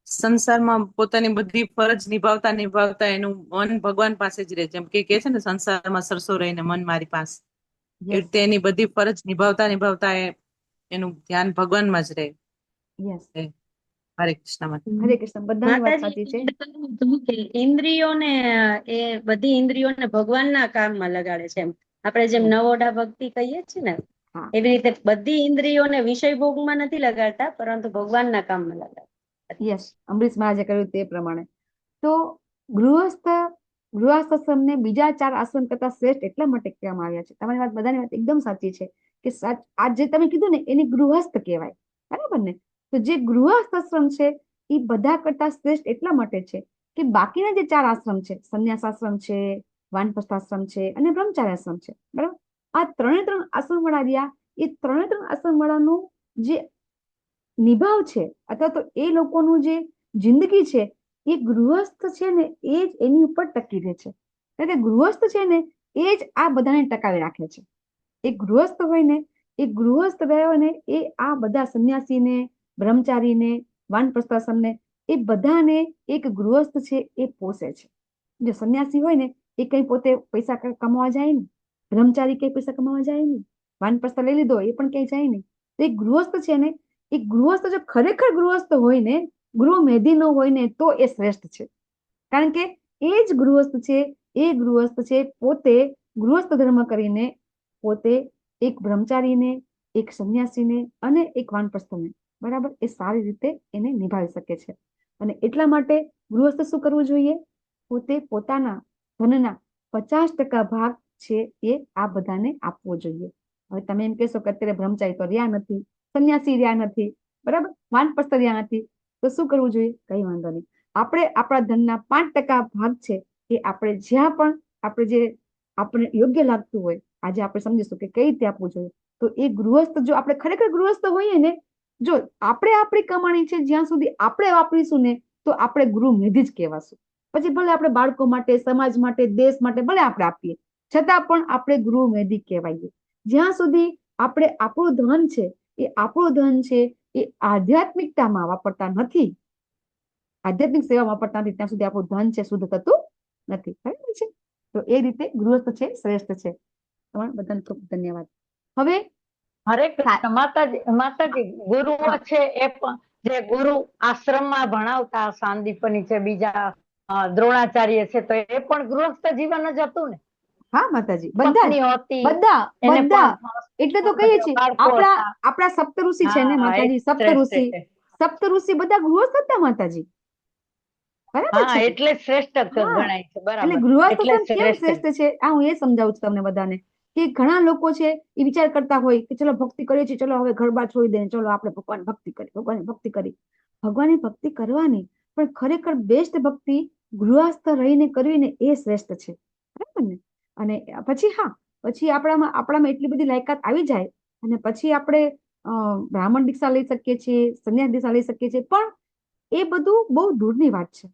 સંસારમાં પોતાની બધી ફરજ નિભાવતા એનું મન ભગવાન પાસે જ રહે. જેમ કે છે ને, સંસારમાં સરસો રહીને મન મારી પાસે, એ રીતે એની બધી ફરજ નિભાવતા એનું ધ્યાન ભગવાનમાં જ રહે. યસ, હરે કૃષ્ણ માતાજી. હરે કૃષ્ણ. બધાની વાત સાચી છે. ઇન્દ્રિયોને એ બધી ઇન્દ્રિયોને ભગવાનના કામમાં લગાડે છે. આપણે જેમ નવોઢા ભક્તિ કહીએ છીએ ને, એવી રીતે બધી ઇન્દ્રિયોને વિષય ભોગમાં નથી લગાડતા, પરંતુ ભગવાનના કામમાં લગાડતા. યસ, અમરીશ મહારાજે કહ્યું તે પ્રમાણે. તો ગૃહસ્થ આશ્રમને બીજા 4 આશ્રમ કરતા શ્રેષ્ઠ એટલા માટે કહેવામાં આવ્યા છે. તમારી વાત, બધાની વાત એકદમ સાચી છે કે આ જે તમે કીધું ને એને ગૃહસ્થ કહેવાય, બરાબર ને? તો જે ગૃહસ્થ આશ્રમ છે એ બધા કરતા શ્રેષ્ઠ એટલા માટે છે કે બાકીના જે 4 આશ્રમ છે, સંન્યાસ આશ્રમ છે, વાનપ્રસ્થ આશ્રમ છે અને બ્રહ્મચારી આશ્રમ છે, બરાબર? આ 3 આશ્રમ વાળા રહ્યા, એ 3 આશ્રમ વાળાનું જે નિભાવ છે અથવા તો એ લોકોનું જે જિંદગી છે એ ગૃહસ્થ છે ને એ જ એની ઉપર ટકી રહે છે. એટલે ગૃહસ્થ છે ને એ જ આ બધાને ટકાવી રાખે છે. એ ગૃહસ્થ હોય ને એ ગૃહસ્થ રહ્યો ને એ આ બધા સંન્યાસીને, બ્રહ્મચારીને, વાનપ્રસ્થાશ્રમને એ બધાને એક ગૃહસ્થ છે એ પોષે છે. જો સંન્યાસી હોય ને એ કઈ પોતે પૈસા કમાવા જાય નહીં, બ્રહ્મચારી કઈ પૈસા કમાવા જાય નહીં, વાનપ્રસ્થ લઈ લીધો એ પણ કઈ જાય નહીં. તો એ ગૃહસ્થ છે ને એ ગૃહસ્થ જો ખરેખર ગૃહસ્થ હોય ને, ગૃહ મેધી ન હોય ને તો એ શ્રેષ્ઠ છે. કારણ કે એ જ ગૃહસ્થ છે, એ ગૃહસ્થ છે પોતે ગૃહસ્થ ધર્મ કરીને પોતે એક બ્રહ્મચારીને, એક સંન્યાસીને અને એક વાનપ્રસ્થને બરાબર એ સારી રીતે એને નિભાવી શકે છે. અને એટલા માટે ગૃહસ્થ શું કરવું જોઈએ? પોતે પોતાના ધનના 50% ભાગ છે એ આ બધાને આપવો જોઈએ. હવે તમે એમ કહેશો કે અત્યારે બ્રહ્મચારી તો રહ્યા નથી, સંન્યાસી રહ્યા નથી, બરાબર, વાનપ્રસ્થ રહ્યા નથી, તો શું કરવું જોઈએ? કઈ વાંધો નહીં, આપણે આપણા ધનના 5% ભાગ છે એ આપણે જ્યાં પણ આપણે જે આપણે યોગ્ય લાગતું હોય, આજે આપણે સમજીશું કે કઈ રીતે આપવું જોઈએ. તો એ ગૃહસ્થ જો આપણે ખરેખર ગૃહસ્થ હોઈએ ને, જો આપણે આપણી કમાણી છે જ્યાં સુધી આપણે વાપરીશું ને તો આપણે ગૃહ મેધી જ કહેવાશું. પછી ભલે આપણે બાળકો માટે, સમાજ માટે, દેશ માટે ભલે આપણે આપીએ, છતાં પણ આપણે ગૃહ મેધી કહેવાઈએ. જ્યાં સુધી આપણે આપણું ધન છે એ આપણું ધન છે એ આધ્યાત્મિકતામાં વાપરતા નથી, આધ્યાત્મિક સેવા વાપરતા નથી, ત્યાં સુધી આપણું ધન છે શુદ્ધ થતું નથી. બરાબર છે? તો એ રીતે ગૃહસ્થ છે શ્રેષ્ઠ છે. તમારા બધાને ખૂબ ધન્યવાદ. હવે હરે કૃષ્ણ. માતાજી ગુરુઓ છે એ પણ જે ગુરુ આશ્રમમાં ભણાવતા, સાંદીપની છે, બીજા દ્રોણાચાર્ય છે, તો એ પણ ગૃહસ્થ જીવન જ હતું ને? હા માતાજી, બધા એટલે તો કહીએ છીએ આપણા સપ્તઋષિ છે ને માતાજી, સપ્તઋષિ બધા ગૃહસ્થ હતા માતાજી. બરાબર છે? એટલે શ્રેષ્ઠ ગણાય છે. બરાબર. એટલે ગૃહસ્થ કેમ શ્રેષ્ઠ છે આ હું એ સમજાવું છું તમને બધાને, કે ઘણા લોકો છે એ વિચાર કરતા હોય કે ચલો ભક્તિ કરીએ છીએ, ચલો હવે ઘર બાર છોડી દઈએ, ચલો આપણે ભગવાન ભક્તિ કરી, ભગવાનની ભક્તિ કરી. ભગવાનની ભક્તિ કરવાની, પણ ખરેખર બેસ્ટ ભક્તિ ગૃહસ્થ રહીને કરવી ને એ શ્રેષ્ઠ છે. બરાબર ને? અને પછી આપણામાં એટલી બધી લાયકાત આવી જાય અને પછી આપણે બ્રાહ્મણ દીક્ષા લઈ શકીએ છીએ, સંન્યાસ દીક્ષા લઈ શકીએ છીએ, પણ એ બધું બહુ દૂરની વાત છે.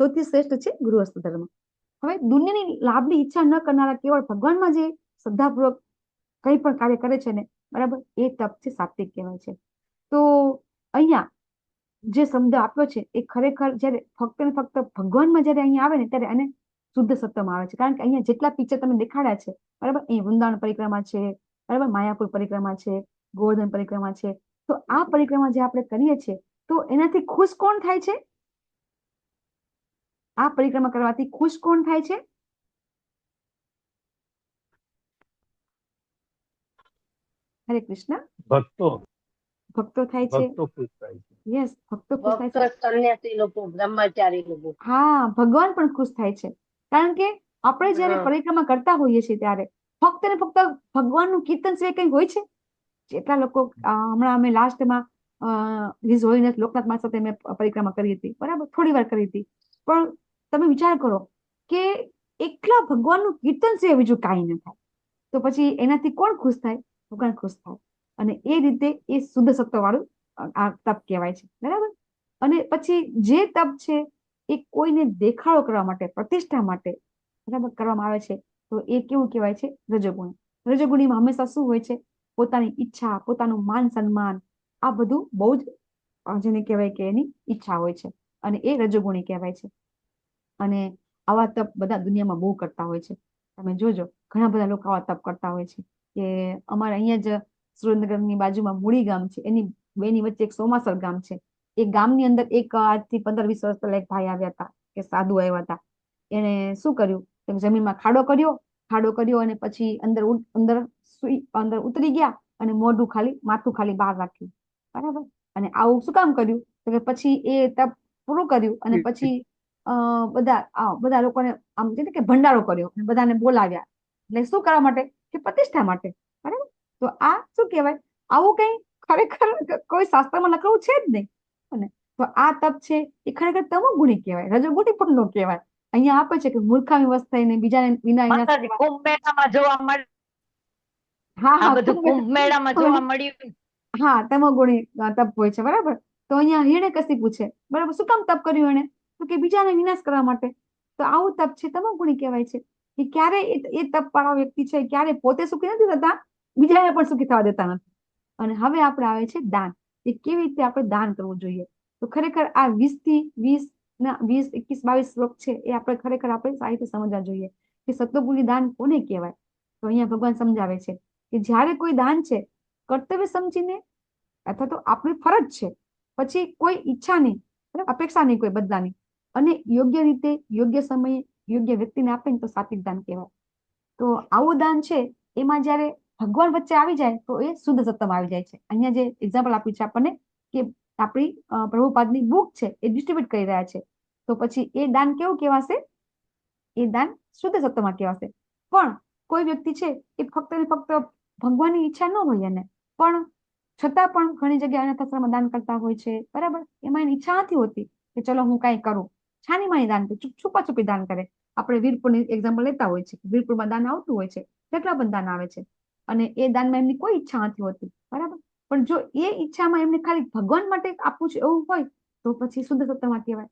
સૌથી શ્રેષ્ઠ છે ગૃહસ્થ ધર્મ. હવે દુનિયાની લાભની ઈચ્છા ન કરનારા કેવળ ભગવાનમાં જે શ્રદ્ધાપૂર્વક કઈ પણ કાર્ય કરે છે ને, બરાબર, એ તપ છે, સાત્વિક કહેવાય છે. તો અહીંયા જે શબ્દ આપ્યો છે એ ખરેખર જયારે ફક્ત ને ફક્ત ભગવાનમાં જયારે અહીંયા આવે ને ત્યારે એને શુદ્ધ સત્યમાં આવે છે. કારણ કે અહીંયા જેટલા પિક્ચર તમે દેખાડ્યા છે, બરાબર, અહીં વૃંદાવન પરિક્રમા છે, બરાબર, માયાપુર પરિક્રમા છે, ગોવર્ધન પરિક્રમા છે, તો આ પરિક્રમા જે આપણે કરીએ છીએ તો એનાથી ખુશ કોણ થાય છે? આ પરિક્રમા કરવાથી ખુશ કોણ થાય છે? હરે કૃષ્ણ. ભક્તો થાય છે. યસ, ભક્તો ખુશ થાય છે. સંન્યાસી લોકો, બ્રહ્મચારી લોકો. હા, ભગવાન પણ ખુશ થાય છે. કારણ કે આપણે જયારે પરિક્રમા કરતા હોઈએ છીએ ત્યારે ફક્ત ને ફક્ત ભગવાનનું કીર્તન સિવાય કઈ હોય છે? જેટલા લોકો હમણાં અમે લાસ્ટમાં હિઝ હોલીનેસ લોકનાથ મહારાજ સાથે મેં પરિક્રમા કરી હતી, બરાબર, થોડી વાર કરી હતી, પણ તમે વિચાર કરો કે એકલા ભગવાનનું કીર્તન સિવાય બીજું કાંઈ ન થાય, તો પછી એનાથી કોણ ખુશ થાય? ભગવાન ખુશ થાય. અને એ રીતે એ શુદ્ધ સત્વ વાળું આ તપ કહેવાય છે. બરાબર. અને પછી જે તપ છે એ કોઈને દેખાડો કરવા માટે, પ્રતિષ્ઠા માટે બરાબર કરવામાં આવે છે, તો એ કેવું કહેવાય છે? રજોગુણી. રજોગુણીમાં હંમેશા શું હોય છે? પોતાની ઈચ્છા, પોતાનું માન સન્માન, આ બધું બહુ જ જેને કહેવાય કે એની ઈચ્છા હોય છે, અને એ રજોગુણી કહેવાય છે. અને આવા તપ બધા દુનિયામાં બહુ કરતા હોય છે. તમે જોજો ઘણા બધા લોકો આવા તપ કરતા હોય છે. કે અમારે અહીંયા જ સુરેન્દ્રનગરની બાજુમાં મૂળી ગામ છે, એની બેની વચ્ચે એક સોમાસર ગામ છે. એ ગામની અંદર એક આજથી 15-20 વર્ષ પહેલા એક ભાઈ આવ્યા હતા, કે સાધુ આવ્યા હતા. એને શું કર્યું? જમીનમાં ખાડો કર્યો અને પછી અંદર ઉતરી ગયા અને મોઢું ખાલી, માથું ખાલી બહાર રાખ્યું. બરાબર. અને આવું શું કામ કર્યું? તો કે પછી એ તપ પૂરું કર્યું અને પછી બધા લોકોને આમ કે ભંડારો કર્યો, બધાને બોલાવ્યા. એટલે શું કરવા માટે? કે પ્રતિષ્ઠા માટે. બરાબર. તો આ શું કહેવાય? આવું કઈ ખરેખર કોઈ શાસ્ત્રમાં લખેલું છે જ નહીં. તો આ તપ છે એ ખરેખર તમોગુણી કહેવાય, રજોગુણી પણ ન કહેવાય. અહીંયા આપે છે કે મૂર્ખામી વસ્ત થઈને બીજાને વિના કુંભ મેળામાં જોવા મળે. હા, બધું કુંભ મેળામાં જોવા મળ્યું. હા તમોગુણી તપ હોય છે, બરાબર. તો અહીંયા હિરણ્યકશિપુ છે, બરાબર. શું કામ તપ કર્યું એને? તો કે બીજાને વિનાશ કરવા માટે. તો આવું તપ છે, તમોગુણી કહેવાય છે. કે ક્યારે એ તપ વાળો વ્યક્તિ છે, ક્યારે પોતે સુખી નથી થતા, બીજાને પણ સુખી થવા દેતા નથી. અને હવે આપણે આવે છે દાન. એ કેવી રીતે આપણે દાન કરવું જોઈએ. તો ખરેખર આ 20 થી 20 ના 20, 21, 22 શ્લોક છે, એ આપણે ખરેખર આપણે સારી રીતે સમજવા જોઈએ કે સત્વગુણી દાન કોને કહેવાય. તો અહીંયા ભગવાન સમજાવે છે કે જ્યારે કોઈ દાન છે કર્તવ્ય સમજીને, અથવા તો આપણી ફરજ છે, પછી કોઈ ઈચ્છા નહીં, અપેક્ષા નહીં કોઈ બદલાની, અને યોગ્ય રીતે યોગ્ય સમયે યોગ્ય વ્યક્તિને આપે ને તો સાત્વિક દાન કહેવાય. તો આવું દાન છે એમાં જયારે ભગવાન વચ્ચે આવી જાય તો એ શુદ્ધ સત્તમ આવી જાય છે. અહીંયા જે એક્ઝામ્પલ આપ્યું છે આપણને કે આપણી પ્રભુપાદની બુક છે એ ડિસ્ટ્રીબ્યુટ કરી રહ્યા છે, તો પછી એ દાન કેવું કહેવાશે? એ દાન શુદ્ધ સત્તમાં કહેવાશે. પણ કોઈ વ્યક્તિ છે એ ફક્ત ને ફક્ત ભગવાનની ઈચ્છા ન હોય એને, પણ છતાં પણ ઘણી જગ્યાએ અનાથાશ્રમમાં દાન કરતા હોય છે, બરાબર. એમાં એની ઈચ્છા નથી હોતી કે ચલો હું કઈ કરું, છાની માની દાન કરે, છુપા છુપી દાન કરે. આપણે વીરપુરની એક્ઝામ્પલ લેતા હોય છે, વીરપુરમાં દાન આવતું હોય છે, કેટલા બધા દાન આવે છે, અને એ દાનમાં એમની કોઈ ઈચ્છા નથી હોતી, બરાબર. પણ જો એ ઈચ્છામાં એમને ખાલી ભગવાન માટે આપવું છે એવું હોય તો પછી શુદ્ધ સત્તમાં કહેવાય.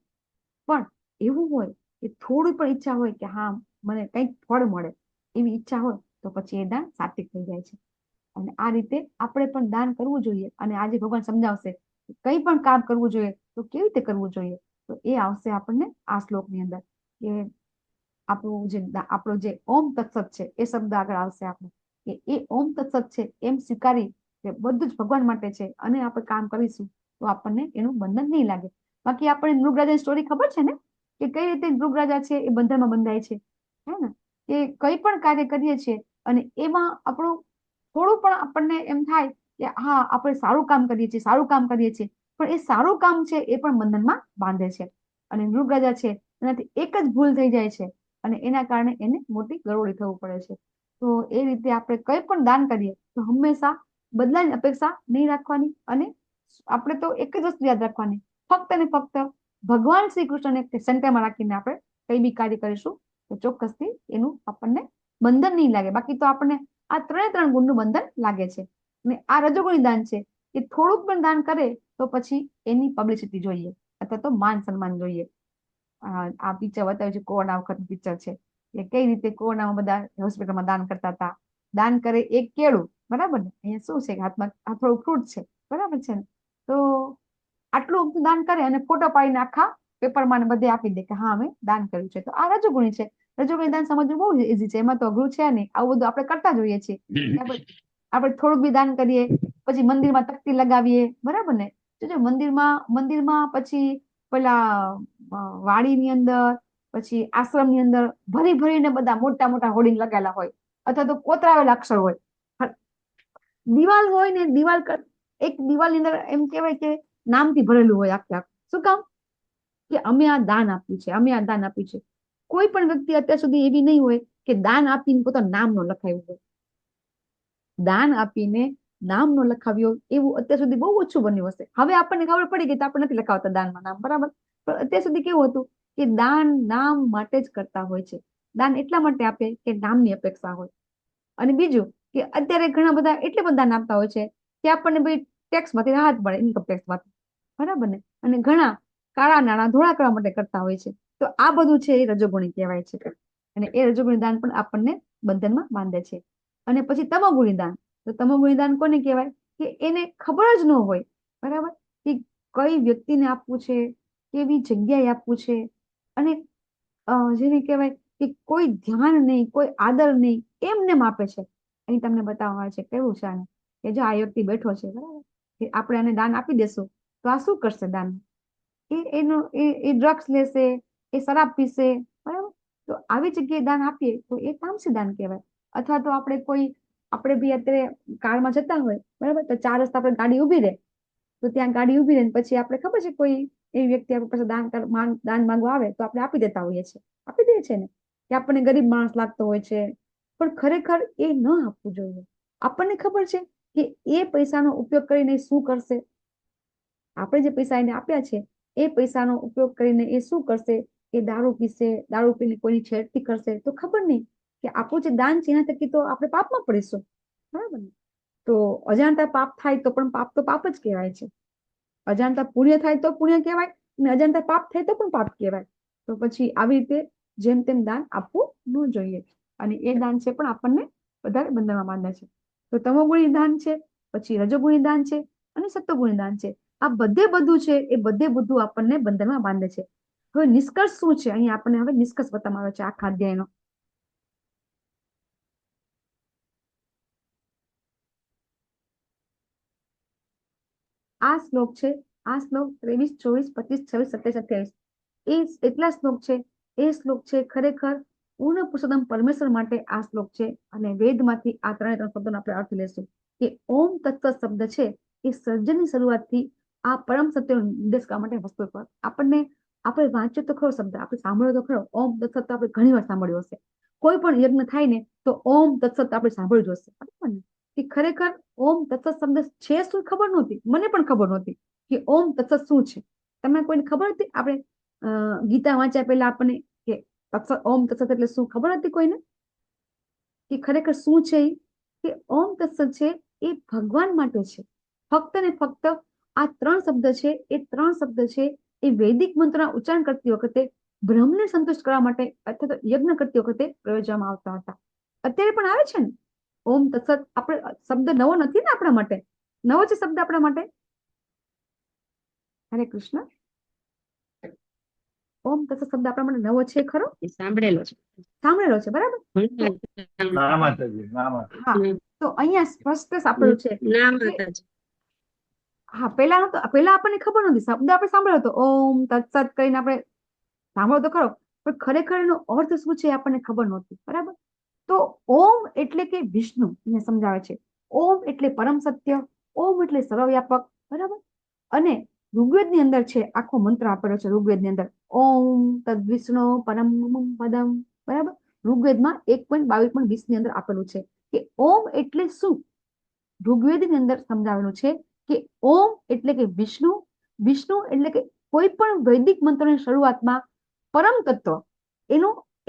પણ એવું હોય કે થોડી પણ ઈચ્છા હોય કે હા મને કંઈક ફળ મળે, એવી ઈચ્છા હોય તો પછી એ દાન સાત્વિક થઈ જાય છે. અને આ રીતે આપણે પણ દાન કરવું જોઈએ. અને આજે ભગવાન સમજાવશે કંઈ પણ કામ કરવું જોઈએ તો કેવી રીતે કરવું જોઈએ. તો એ આવશે આપણને આ શ્લોકની અંદર, કે આપણો જે ઓમ તત્સત છે એ શબ્દ આગળ આવશે આપણે, કે એ ઓમ તત્સત છે એમ સ્વીકારી કે બધું જ ભગવાન માટે છે અને આપણે કામ કરીશું તો આપણને એનું બંધન નહીં લાગે. બાકી આપણે મૃગરાજાની સ્ટોરી ખબર છે ને, કે કઈ રીતે મૃગરાજા છે એ બંધનમાં બંધાય છે, હે ને. કે કઈ પણ કાર્ય કરીએ છીએ અને એમાં આપણું થોડું પણ આપણને એમ થાય કે હા આપણે સારું કામ કરીએ છીએ, સારું કામ કરીએ છીએ, પણ એ સારું કામ છે એ પણ બંધનમાં બાંધે છે. અને મૃગરાજા છે એનાથી એક જ ભૂલ થઈ જાય છે અને એના કારણે એને મોટી ગરોળી થવું પડે છે. તો એ રીતે આપણે કંઈ પણ દાન કરીએ તો હંમેશા બદલાની અપેક્ષા નહીં રાખવાની, અને આપણે તો એક જ વસ્તુ યાદ રાખવાની, ફક્ત ને ફક્ત ભગવાન શ્રી કૃષ્ણને સેન્ટરમાં રાખીને આપણે કઈ બી કાર્ય કરીશું તો ચોક્કસથી એનું આપણને બંધન નહીં લાગે. બાકી તો આપણને આ 3 ગુણનું બંધન લાગે છે. અને આ રજોગુણી દાન છે એ થોડુંક પણ દાન કરે તો પછી એની પબ્લિસિટી જોઈએ અથવા તો માન સન્માન જોઈએ. આ પિક્ચર બતાવ્યું છે, કોરોના વખતનું પિક્ચર છે, કે કઈ રીતે કોરોનામાં બધા હોસ્પિટલમાં દાન કરતા હતા. દાન કરે એક કેળું, બરાબર ને. અહીંયા શું છે કે હાથમાં આ થોડું ફ્રૂટ છે, બરાબર છે ને. તો આટલું દાન કરે અને ફોટો પાડીને આખા પેપરમાં ને બધે આપી દે કે હા અમે દાન કર્યું છે. તો આ રજોગુણી છે. રજોગુણી દાન સમજવું બહુ ઈઝી છે, એમાં તો અઘરું છે નહીં. આવું બધું આપણે કરતા જોઈએ છીએ. આપણે થોડુંક બી દાન કરીએ, પછી મંદિરમાં તકતી લગાવીએ, બરાબર ને. જો મંદિરમાં પછી પેલા વાડીની અંદર, પછી આશ્રમની અંદર ભરી ભરીને બધા મોટા મોટા હોર્ડિંગ લગાવેલા હોય, અથવા તો કોતરાવેલા અક્ષર હોય. દિવાલ હોય ને, એક દિવાલની અંદર એમ કહેવાય કે નામથી ભરેલું હોય આખે આખું. શું કામ? કે અમે આ દાન આપ્યું છે, અમે આ દાન આપ્યું છે. કોઈ પણ વ્યક્તિ અત્યાર સુધી એવી નહીં હોય કે દાન આપીને પોતાનું નામ ન લખાયું હોય. દાન આપીને નામ નો લખાવ્યો એવું અત્યાર સુધી બહુ ઓછું બન્યું હશે. હવે આપણને ખબર પડી ગઈ તો આપણે નથી લખાવતા દાનમાં નામ, બરાબર. પણ અત્યાર સુધી કેવું હતું કે દાન નામ માટે જ કરતા હોય છે. દાન એટલા માટે આપે કે નામની અપેક્ષા હોય. અને બીજું કે અત્યારે ઘણા બધા એટલે બધા દાન આપતા હોય છે કે આપણને ભાઈ ટેક્સમાંથી રાહત મળે, ઇન્કમ ટેક્સમાંથી, બરાબર ને. અને ઘણા કાળા નાણાં ધોળા કરવા માટે કરતા હોય છે. તો આ બધું છે એ રજોગુણી કહેવાય છે. અને એ રજોગુણી દાન પણ આપણને બંધનમાં બાંધે છે. અને પછી તમોગુણી દાન. તો તમોગુણી દાન કોને કહેવાય? કે એને ખબર જ ન હોય, બરાબર, કે કઈ વ્યક્તિને આપવું છે, કેવી જગ્યાએ આપવું છે, અને જેને કહેવાય કે કોઈ ધ્યાન નહીં, કોઈ આદર નહીં, એમને આપે છે. અહીં તમને બતાવવા આવે છે કેવું છે આને, કે જો આ વ્યક્તિ બેઠો છે, બરાબર, કે આપણે આને દાન આપી દેશું તો આ શું કરશે? દાન એ ડ્રગ્સ લેશે, એ શરાબ પીશે, બરાબર. તો આવી જગ્યાએ દાન આપીએ તો એ તામસી દાન કહેવાય. અથવા તો આપણે બી અત્યારે કારમાં જતા હોય, બરાબર, તો 4 રસ્તા પર ગાડી ઉભી રહે, તો ત્યાં ગાડી ઉભી રહે પછી આપણે ખબર છે કોઈ એવી વ્યક્તિ આપણી પાસે દાન માંગવા આવે તો આપણે આપી દેતા હોઈએ છીએ, આપી દઈએ છીએ ને, કે આપણને ગરીબ માણસ લાગતો હોય છે. પણ ખરેખર એ ન આપવું જોઈએ. આપણને ખબર છે કે એ પૈસાનો ઉપયોગ કરીને શું કરશે. આપણે જે પૈસા એને આપ્યા છે એ પૈસાનો ઉપયોગ કરીને એ શું કરશે? એ દારૂ પીશે, દારૂ પીને કોઈની છેડતી કરશે. તો ખબર નહીં કે આપણું જે દાન છે એના થકી તો આપણે પાપમાં પડીશું, બરાબર ને. તો અજાણતા પાપ થાય તો પણ પાપ તો પાપ જ કહેવાય છે. અજાણતા પુણ્ય થાય તો પુણ્ય કહેવાય, અને અજાણતા પાપ થાય તો પણ પાપ કહેવાય. તો પછી આવી રીતે જેમ તેમ દાન આપવું ન જોઈએ. અને એ દાન છે પણ આપણને વધારે બંધનમાં બાંધે છે. તો તમોગુણી દાન છે, પછી રજોગુણી દાન છે, અને સત્વગુણી દાન છે. આ બધે બધું છે એ બધે બધું આપણને બંધનમાં બાંધે છે. હવે નિષ્કર્ષ શું છે? અહીંયા આપણને હવે નિષ્કર્ષ બતાવવામાં આવે છે આખા અધ્યાયનો. આ શ્લોક છે, આ શ્લોક 23, 24, 25, 26, 27, 28 એ એટલા શ્લોક છે. એ શ્લોક છે ખરેખર પૂર્ણ પુરુષોત્તમ પરમેશ્વર માટે આ શ્લોક છે. અને વેદમાંથી આ ત્રણ શબ્દોનો આપણે અર્થ લેશું કે ઓમ તત્વ શબ્દ છે એ સર્જનની શરૂઆતથી આ પરમ સત્યનો નિર્દેશ કરવા માટે વસ્તુ પર આપણને આપણે વાંચ્યો તો ખરો શબ્દ, આપણે સાંભળ્યો તો ખરો. ઓમ તત્સત આપણે ઘણી વાર સાંભળ્યો હશે. કોઈ પણ યજ્ઞ થાય ને તો ઓમ તત્સત આપણે સાંભળ્યું હશે, બરાબર ને? કે ખરેખર ઓમ તત્સત શબ્દ છે શું ખબર નહોતી, મને પણ ખબર નહોતી કે ઓમ તત્સત શું છે. તમને કોઈને ખબર હતી? આપણે ગીતા વાંચ્યા પહેલા આપણને કે ઓમ તત્સત એટલે શું ખબર હતી કોઈને? કે ખરેખર શું છે? કે ઓમ તત્સત છે એ ભગવાન માટે છે. ફક્ત ને ફક્ત આ ત્રણ શબ્દ છે, એ ત્રણ શબ્દ છે એ વૈદિક મંત્રના ઉચ્ચારણ કરતી વખતે બ્રહ્મને સંતુષ્ટ કરવા માટે અથવા તો યજ્ઞ કરતી વખતે પ્રયોજવામાં આવતા હતા. અત્યારે પણ આવે છે ને ઓમ તત્સત. આપણે શબ્દ નવો નથી ને આપણા માટે, નવો છે શબ્દ આપણા માટે. હરે કૃષ્ણ. ઓમ તત્સત શબ્દ આપણા માટે નવો છે ખરો? સાંભળેલો છે, સાંભળેલો છે, બરાબર. ના માતાજી, ના માતાજી. હા, તો અહીંયા સ્પષ્ટ આપેલું છે. ના માતાજી. હા, પેલા આપણને ખબર નથી. શબ્દ આપણે સાંભળ્યો હતો ઓમ તત્સત કરીને, આપણે સાંભળ્યો તો ખરો, પણ ખરેખર એનો અર્થ શું છે આપણને ખબર નહોતી, બરાબર. તો ઓમ એટલે કે વિષ્ણુ અહીંયા સમજાવે છે. ઓમ એટલે પરમ સત્ય, ઓમ એટલે સર્વવ્યાપક, બરાબર. અને ઋગ્વેદની અંદર છે આખો મંત્ર આપેલો છે. ઋગ્વેદની અંદર ઓમ તદ વિષ્ણુ પરમ પદમ, બરાબર. ઋગ્વેદમાં 1.22.20 ની અંદર આપેલું છે કે ઓમ એટલે શું. ઋગ્વેદની અંદર સમજાવેલું છે કે ઓમ એટલે કે વિષ્ણુ, વિષ્ણુ એટલે કે કોઈ પણ વૈદિક મંત્રની શરૂઆતમાં પરમ તત્વ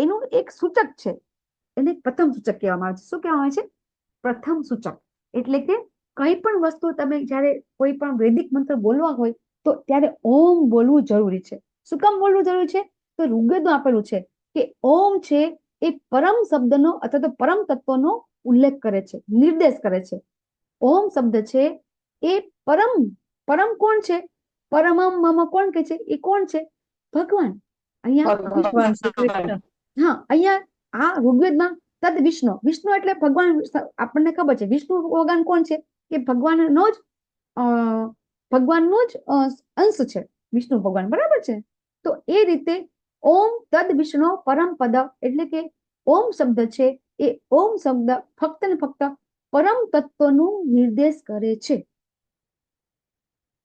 એનું એક સૂચક છે. એને પ્રથમ સૂચક કહેવામાં આવે છે. શું કહેવામાં આવે છે? પ્રથમ સૂચક. એટલે કે કઈ પણ વસ્તુ તમે જયારે કોઈ પણ વૈદિક મંત્ર બોલવા હોય તો ત્યારે ઓમ બોલવું જરૂરી છે. શું કામ બોલવું જરૂરી છે? તો ઋગ્વેદમાં આપેલું છે કે ઓમ છે એ પરમ શબ્દનો અથવા તો પરમ તત્વનો ઉલ્લેખ કરે છે, નિર્દેશ કરે છે. ઓમ શબ્દ છે એ પરમ, પરમ કોણ છે? પરમમ મમ કોણ કે છે? એ કોણ છે? ભગવાન. અહીંયા હા, અહીંયા આ ઋગ્વેદમાં તદ વિષ્ણુ, વિષ્ણુ એટલે ભગવાન. આપણને ખબર છે વિષ્ણુ ભગવાન કોણ છે? કે ભગવાનનો જ અંશ છે વિષ્ણુ ભગવાન, બરાબર છે. તો એ રીતે ઓમ તદ વિષ્ણુ પરમ પદ એટલે કે ઓમ શબ્દ છે એ ઓમ શબ્દ ફક્ત ને ફક્ત પરમ તત્વનું નિર્દેશ કરે છે.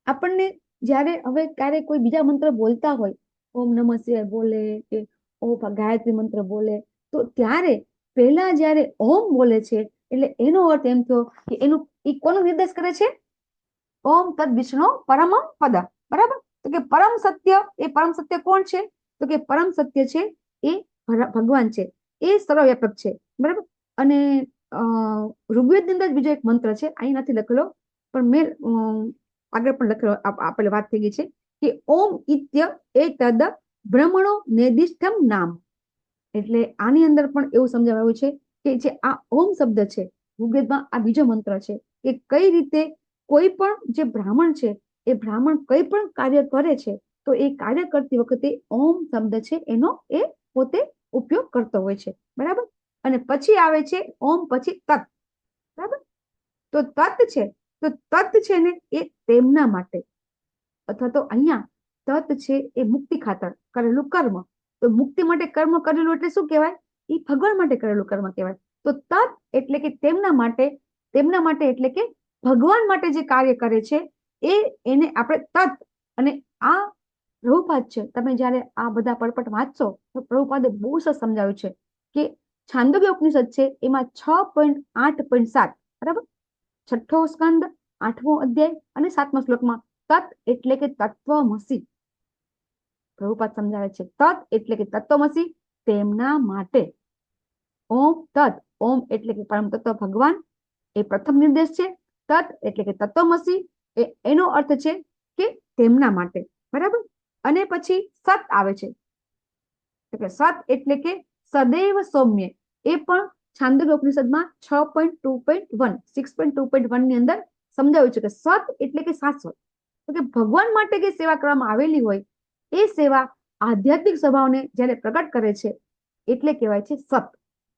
આપણને જયારે હવે ક્યારે કોઈ બીજા મંત્ર બોલતા હોય, ઓમ નમઃ શિવાય બોલે કે ઓમ ગાયત્રી મંત્ર બોલે, તો ત્યારે પહેલા જયારે ઓમ બોલે છે એટલે એનો અર્થ એમ થયો કે એનું એ કોનો નિર્દેશ કરે છે? ઓમ તદ વિષ્ણુ પરમમ પદ, બરાબર. તો કે પરમ સત્ય, એ પરમ સત્ય કોણ છે? તો કે પરમ સત્ય છે એ ભગવાન છે, એ સર્વવ્યાપક છે, બરાબર. અને ઋગ્વેદની અંદર બીજો એક મંત્ર છે, અહીં નથી લખેલો પણ મેં આગળ પણ લખેલો, આપેલી વાત થઈ ગઈ છે કે ઓમ ઇત્ય એતદ બ્રહ્મણો નિર્દિષ્ટમ નામ. એટલે આની અંદર પણ એવું સમજાવ્યું છે કે જે આ ઓમ શબ્દ છે ઋગ્વેદમાં આ બીજો મંત્ર છે કે કઈ રીતે કોઈ પણ જે બ્રાહ્મણ છે એ બ્રાહ્મણ કઈ પણ કાર્ય કરે છે તો એ કાર્ય કરતી વખતે ઓમ શબ્દ છે એનો એ પોતે ઉપયોગ કરતો હોય છે, બરાબર. અને પછી આવે છે ઓમ પછી તત, બરાબર. તો તત છે, તો તત છે ને એ તેમના માટે, અથવા તો અહીંયા તત છે એ મુક્તિ ખાતર કરેલું કર્મ. તો મુક્તિ માટે કર્મ કરેલું એટલે શું કહેવાય? એ ભગવાન માટે કરેલું કર્મ કહેવાય. તો તત એટલે કે તેમના માટે, તેમના માટે એટલે કે ભગવાન માટે જે કાર્ય કરે છે એને આપણે તત. અને આ પ્રભુપાદ છે, તમે જયારે આ બધા પરપટ વાંચશો તો પ્રભુપાદે બહુ સરસ સમજાવ્યું છે કે છાંદોગ્ય ઉપનિષદ છે એમાં 6.8.7, બરાબર. 6ઠ્ઠો સ્કંદ 8મો અધ્યાય અને 7મા શ્લોકમાં તત એટલે કે તત્વમસી પ્રભુપાદ સમજાવે છે. તત એટલે કે તત્વમસી તેમના માટે. ઓમ તત, ઓમ એટલે કે પરમ તત્વ ભગવાન, એ પ્રથમ નિર્દેશ છે. તત એટલે કે તત્વમસી, એનો અર્થ છે કે તેમના માટે, બરાબર. અને પછી સત આવે છે, એટલે સત એટલે કે સદૈવ સૌમ્ય. એ પણ છાંદોગ્ય ઉપનિષદમાં 6.2.1 6.2.1 ની અંદર સમજાવ્યું છે કે સત એટલે કે શાશ્વત, તો કે ભગવાન માટે જે સેવા કરવામાં આવેલી હોય એ સેવા આધ્યાત્મિક સ્વભાવને જ્યારે પ્રગટ કરે છે એટલે કહેવાય છે સત.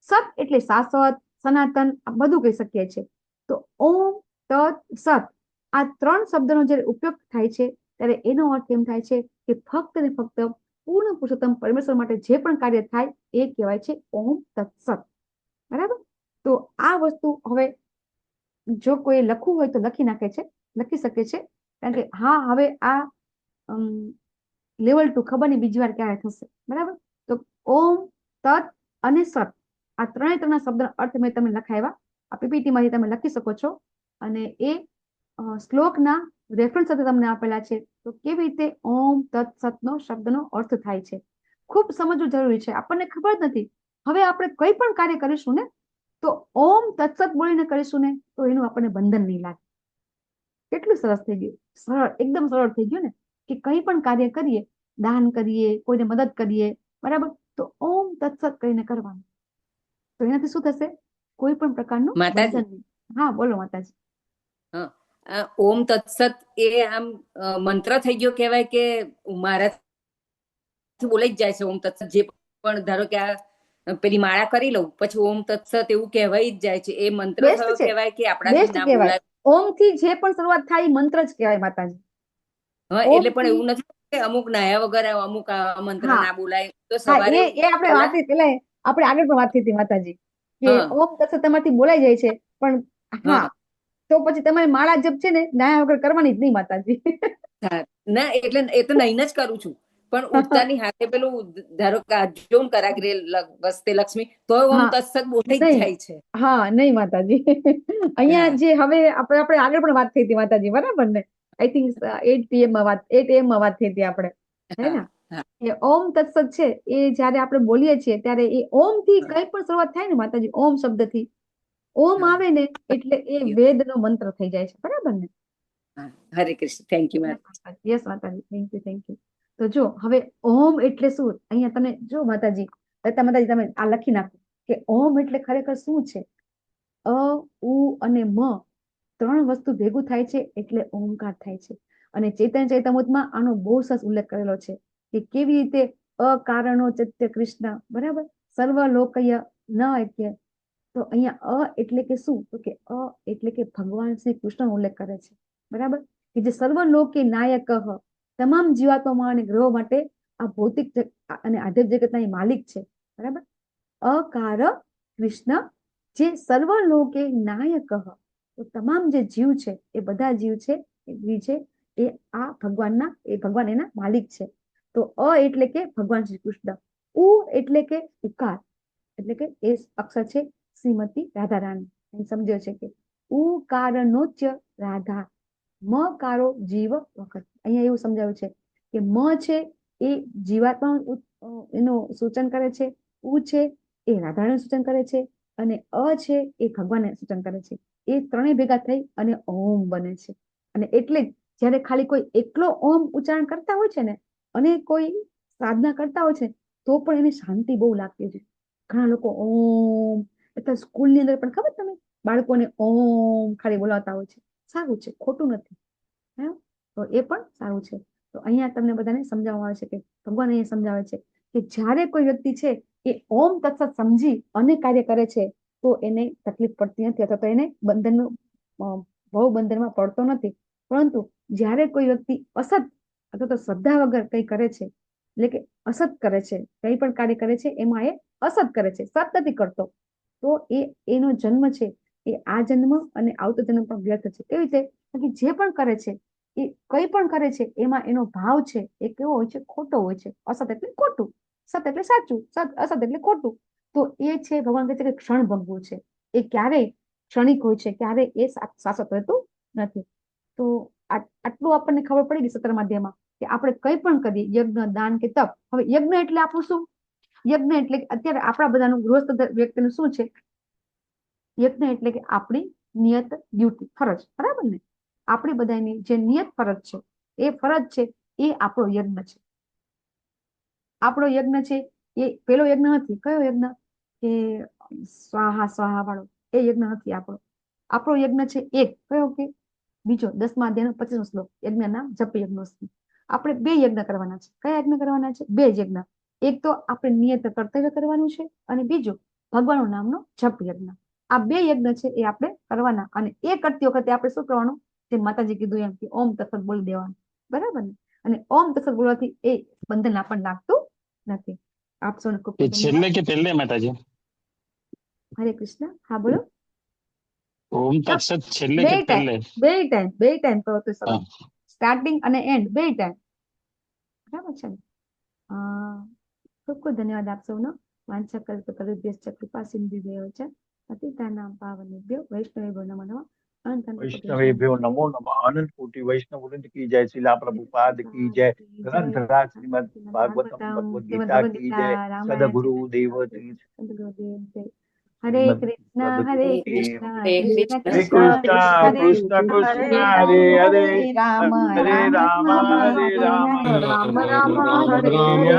સત એટલે શાશ્વત, સનાતન, આ બધું કહી શકીએ છીએ. તો ઓમ, તત, સત આ 3 શબ્દનો જ્યારે ઉપયોગ થાય છે ત્યારે એનો અર્થ એમ થાય છે કે ફક્ત ને ફક્ત પૂર્ણ પુરુષોત્તમ પરમેશ્વર માટે જે પણ કાર્ય થાય એ કહેવાય છે ઓમ તત્સત, બરાબર. તો આ વસ્તુ હવે જો કોઈ લખવું હોય તો લખી નાખે છે, લખી શકે છે, કારણ કે હા હવે આ લેવલ 2 ખબર નહીં બીજી વાર ક્યારે થશે, બરાબર. તો ઓમ, તત અને સત આ ત્રણેય શબ્દનો અર્થ મેં તમને લખાવ્યા, આ પીપીટી માંથી તમે લખી શકો છો, અને એ શ્લોકના રેફરન્સ સાથે તમને આપેલા છે. તો કેવી રીતે ઓમ તત સતનો શબ્દનો અર્થ થાય છે ખૂબ સમજવું જરૂરી છે. આપણને ખબર જ નથી. હવે આપણે કઈ પણ કાર્ય કરીશું ને તો ઓમ તત્સત બોલીને કરીશું ને તો એનું આપણને બંધન નહીં લાગે. કેટલું સરસ થઈ ગયું, સરળ, એકદમ સરળ થઈ ગયું ને, કે કંઈ પણ કાર્ય કરીએ, દાન કરીએ, કોઈને મદદ કરીએ, બરાબર, તો ઓમ તત્સત કરીને કરવાનું. તો એનાથી શું થશે? કોઈ પણ પ્રકારનું બંધન નહીં. હા બોલો માતાજી. ઓમ તત્સત એ આમ મંત્ર થઈ ગયો કહેવાય કે મારાથી બોલાઈ જ જાય છે ઓમ તત્સત? જે પણ ધારો કે આ પેલી માળા કરી લઉં પછી ઓમ તત્સત એવું કહેવાય જ જાય છે, એ મંત્ર થયો કહેવાય કે આપણાથી ના બોલાય? ઓમ થી જે પણ શરૂઆત થાય મંત્ર જ કહેવાય માતાજી. હા એટલે પણ એવું નથી કે અમુક નાયા વગર અમુક મંત્ર ના બોલાય તો સવારે એ આપણે વાત પેલા આપણે આગળ પણ વાત થઈ હતી માતાજી કે ઓમ તત્સત તમારાથી બોલાઈ જાય છે, પણ હા તો પછી તમારે માળા જપ છે ને નાયા વગર કરવાની જ નહીં માતાજી. ના એટલે એ તો નહીં જ કરું છું, પણ ઉઠતાની હાથે પેલું ધારો કે જોન કરાગરે વસ્તે લક્ષ્મી તો ઓમ તત્સત બોલાઈ જ જાય છે. હા નહીં માતાજી. અહીંયા જે હવે આપણે આગળ પણ વાત થઈ હતી માતાજી, બરાબર ને? આઈ થિંક 8 PM માં વાત થઈ હતી આપણે, હે ને? એ ઓમ તત્સત છે એ જયારે આપણે બોલીએ છીએ ત્યારે એ ઓમ થી કઈ પણ શરૂઆત થાય ને માતાજી, ઓમ શબ્દ થી ઓમ આવે ને એટલે એ વેદ નો મંત્ર થઈ જાય છે, બરાબર ને? હરે કૃષ્ણ, થેન્ક યુ માતાજી. યસ માતાજી, થેન્ક યુ, થેન્ક યુ. તો જો હવે ઓમ એટલે શું, અહીંયા તમે જો માતાજી, માતાજી તમે આ લખી નાખો કે ઓમ એટલે ખરેખર શું છે. અ, ઉ અને મ 3 વસ્તુ ભેગું થાય છે એટલે ઓમકાર થાય છે. અને ચૈતન્ય ચૈતમૃતમાં આનો બહુ સરસ ઉલ્લેખ કરેલો છે કે કેવી રીતે અકારણો ચૈત્ય કૃષ્ણ, બરાબર, સર્વ લોકય ન ઐક્ય. તો અહીંયા એટલે કે શું, તો કે એટલે કે ભગવાન શ્રી કૃષ્ણ ઉલ્લેખ કરે છે, બરાબર, કે જે સર્વ લોકે નાયક તમામ જીવાત્મા અને ગ્રહો માટે આ ભૌતિક અને આધ્યાત્મિક જગતના માલિક છે, બરાબર. અકાર કૃષ્ણ જે સર્વ લોકે નાયક, તો તમામ જે જીવ છે એ બધા જીવ છે એ આ ભગવાનના, એ ભગવાન એના માલિક છે. તો એટલે કે ભગવાન શ્રી કૃષ્ણ, ઉ એટલે કે ઉકાર, એટલે કે એ અક્ષર છે શ્રીમતી રાધા રાણી. સમજ્યો છે કે ઉકારણોચ્ય રાધા, મ કારો જીવ વખત. અહીંયા એવું સમજાવ્યું છે કે મ છે એ જીવાત્મા એનું સૂચન કરે છે, ઉ છે એ રાધાનું સૂચન કરે છે, અને અ છે એ ભગવાનને સૂચન કરે છે. એ ત્રણેય ભેગા થઈ અને ઓમ બને છે. અને એટલે જ જયારે ખાલી કોઈ એકલો ઓમ ઉચ્ચારણ કરતા હોય છે ને અને કોઈ સાધના કરતા હોય છે તો પણ એને શાંતિ બહુ લાગતી છે. ઘણા લોકો ઓમ, એટલે સ્કૂલની અંદર પણ ખબર તમે બાળકોને ઓમ ખાલી બોલાવતા હોય છે. સારું છે, ખોટું નથી, તો એ પણ સારું છે. તો અહીંયા તમને બધાને સમજાવવામાં આવે છે કે ભગવાન અહીંયા સમજાવે છે કે જ્યારે કોઈ વ્યક્તિ છે એ ઓમ તત્સત સમજી અને કાર્ય કરે છે તો એને તકલીફ પડતી નથી, અથવા તો એને ભવ બંધનમાં પડતો નથી. પરંતુ જ્યારે કોઈ વ્યક્તિ અસત અથવા તો શ્રદ્ધા વગર કઈ કરે છે, એટલે કે અસત કરે છે, કઈ પણ કાર્ય કરે છે એમાં એ અસત કરે છે, સત નથી કરતો, તો એનો જન્મ છે એ આ જન્મ અને આવતો જન્મ પણ વ્યર્થ છે. કેવી રીતે જે પણ કરે છે એ કઈ પણ કરે છે એમાં એનો ભાવ છે એ કેવો હોય છે? ખોટો હોય છે. અસત એટલે ખોટું, સત એટલે સાચું, અસત એટલે ખોટું. તો એ છે ભગવાન કહે છે કે ક્ષણભંગુર છે, એ ક્યારેય ક્ષણિક હોય છે, ક્યારેય એ શાશ્વત રહેતું નથી. તો આટલું આપણને ખબર પડી ગઈ 17મા અધ્યાયમાં કે આપણે કઈ પણ કરીએ, યજ્ઞ, દાન કે તપ. હવે યજ્ઞ એટલે આપણું શું? યજ્ઞ એટલે અત્યારે આપણા બધાનું ગૃહસ્થ વ્યક્તિનું શું છે? યજ્ઞ એટલે કે આપણી નિયત ડ્યુટી ફરજ, બરાબર ને? આપણી બધાની જે નિયત ફરજ છે એ ફરજ છે એ આપણો યજ્ઞ છે. આપણો યજ્ઞ છે એ પેલો યજ્ઞ નથી. કયો યજ્ઞ? કે સ્વાહા સ્વાહા વાળો એ યજ્ઞ નથી આપણો. આપણો યજ્ઞ છે એક કયો? કે બીજો 10મા અધ્યાયનો 25મો શ્લોક, યજ્ઞના જપ યજ્ઞોસ્મિ. આપણે 2 યજ્ઞ કરવાના છે. કયા યજ્ઞ કરવાના છે? 2 યજ્ઞ. એક તો આપણે નિયત કર્તવ્ય કરવાનું છે અને બીજું ભગવાનનું નામનો જપ યજ્ઞ. આ 2 યજ્ઞ છે એ આપણે કરવાના. અને એ કરતી વખતે આપણે શું કરવાનું? જે માતાજી કીધું એમ કે ઓમ તત્સત બોલી દેવાનું, બરાબર ને? અને ઓમ તત્સત બોલવાથી એ બંધન આપણને લાગતું નથી. આપ સૌને ખૂબ ખૂબ છેલ્લે ધન્યવાદ. કે પહેલે માતાજી? હરે કૃષ્ણ. હા બોલો. ઓમ તત્સત છેલ્લે બે કે ટાઈમ, પહેલે? બે ટાઈમ કરો તો હા. સરસ. સ્ટાર્ટિંગ અને એન્ડ 2 ટાઈમ, બરાબર છે ને? ખૂબ ખૂબ ધન્યવાદ આપ સૌનો. વાંછા કલ્પતરુભ્યશ્ચ કૃપા સિંધુભ્યઃ ચ પતિતાનાં પાવનેભ્યો વૈષ્ણવેભ્યો નમો નમઃ. અનંત અનંત કોટી વૈષ્ણવેભ્યો નમો નમઃ. અનંત કોટી વૈષ્ણવ વૃંદ કી જય. શિલા પ્રભુપાદ કી જય. ગ્રંથરાજ શ્રીમદ ભાગવતમ ભગવદ ગીતા કી જય. સદગુરુ દેવતી હરે કૃષ્ણ હરે કૃષ્ણ હરે કૃષ્ણ કૃષ્ણ કૃષ્ણ કૃષ્ણ કૃષ્ણ હરે હરે રામ હરે રામ હરે રામ રામ રામ હરે હરે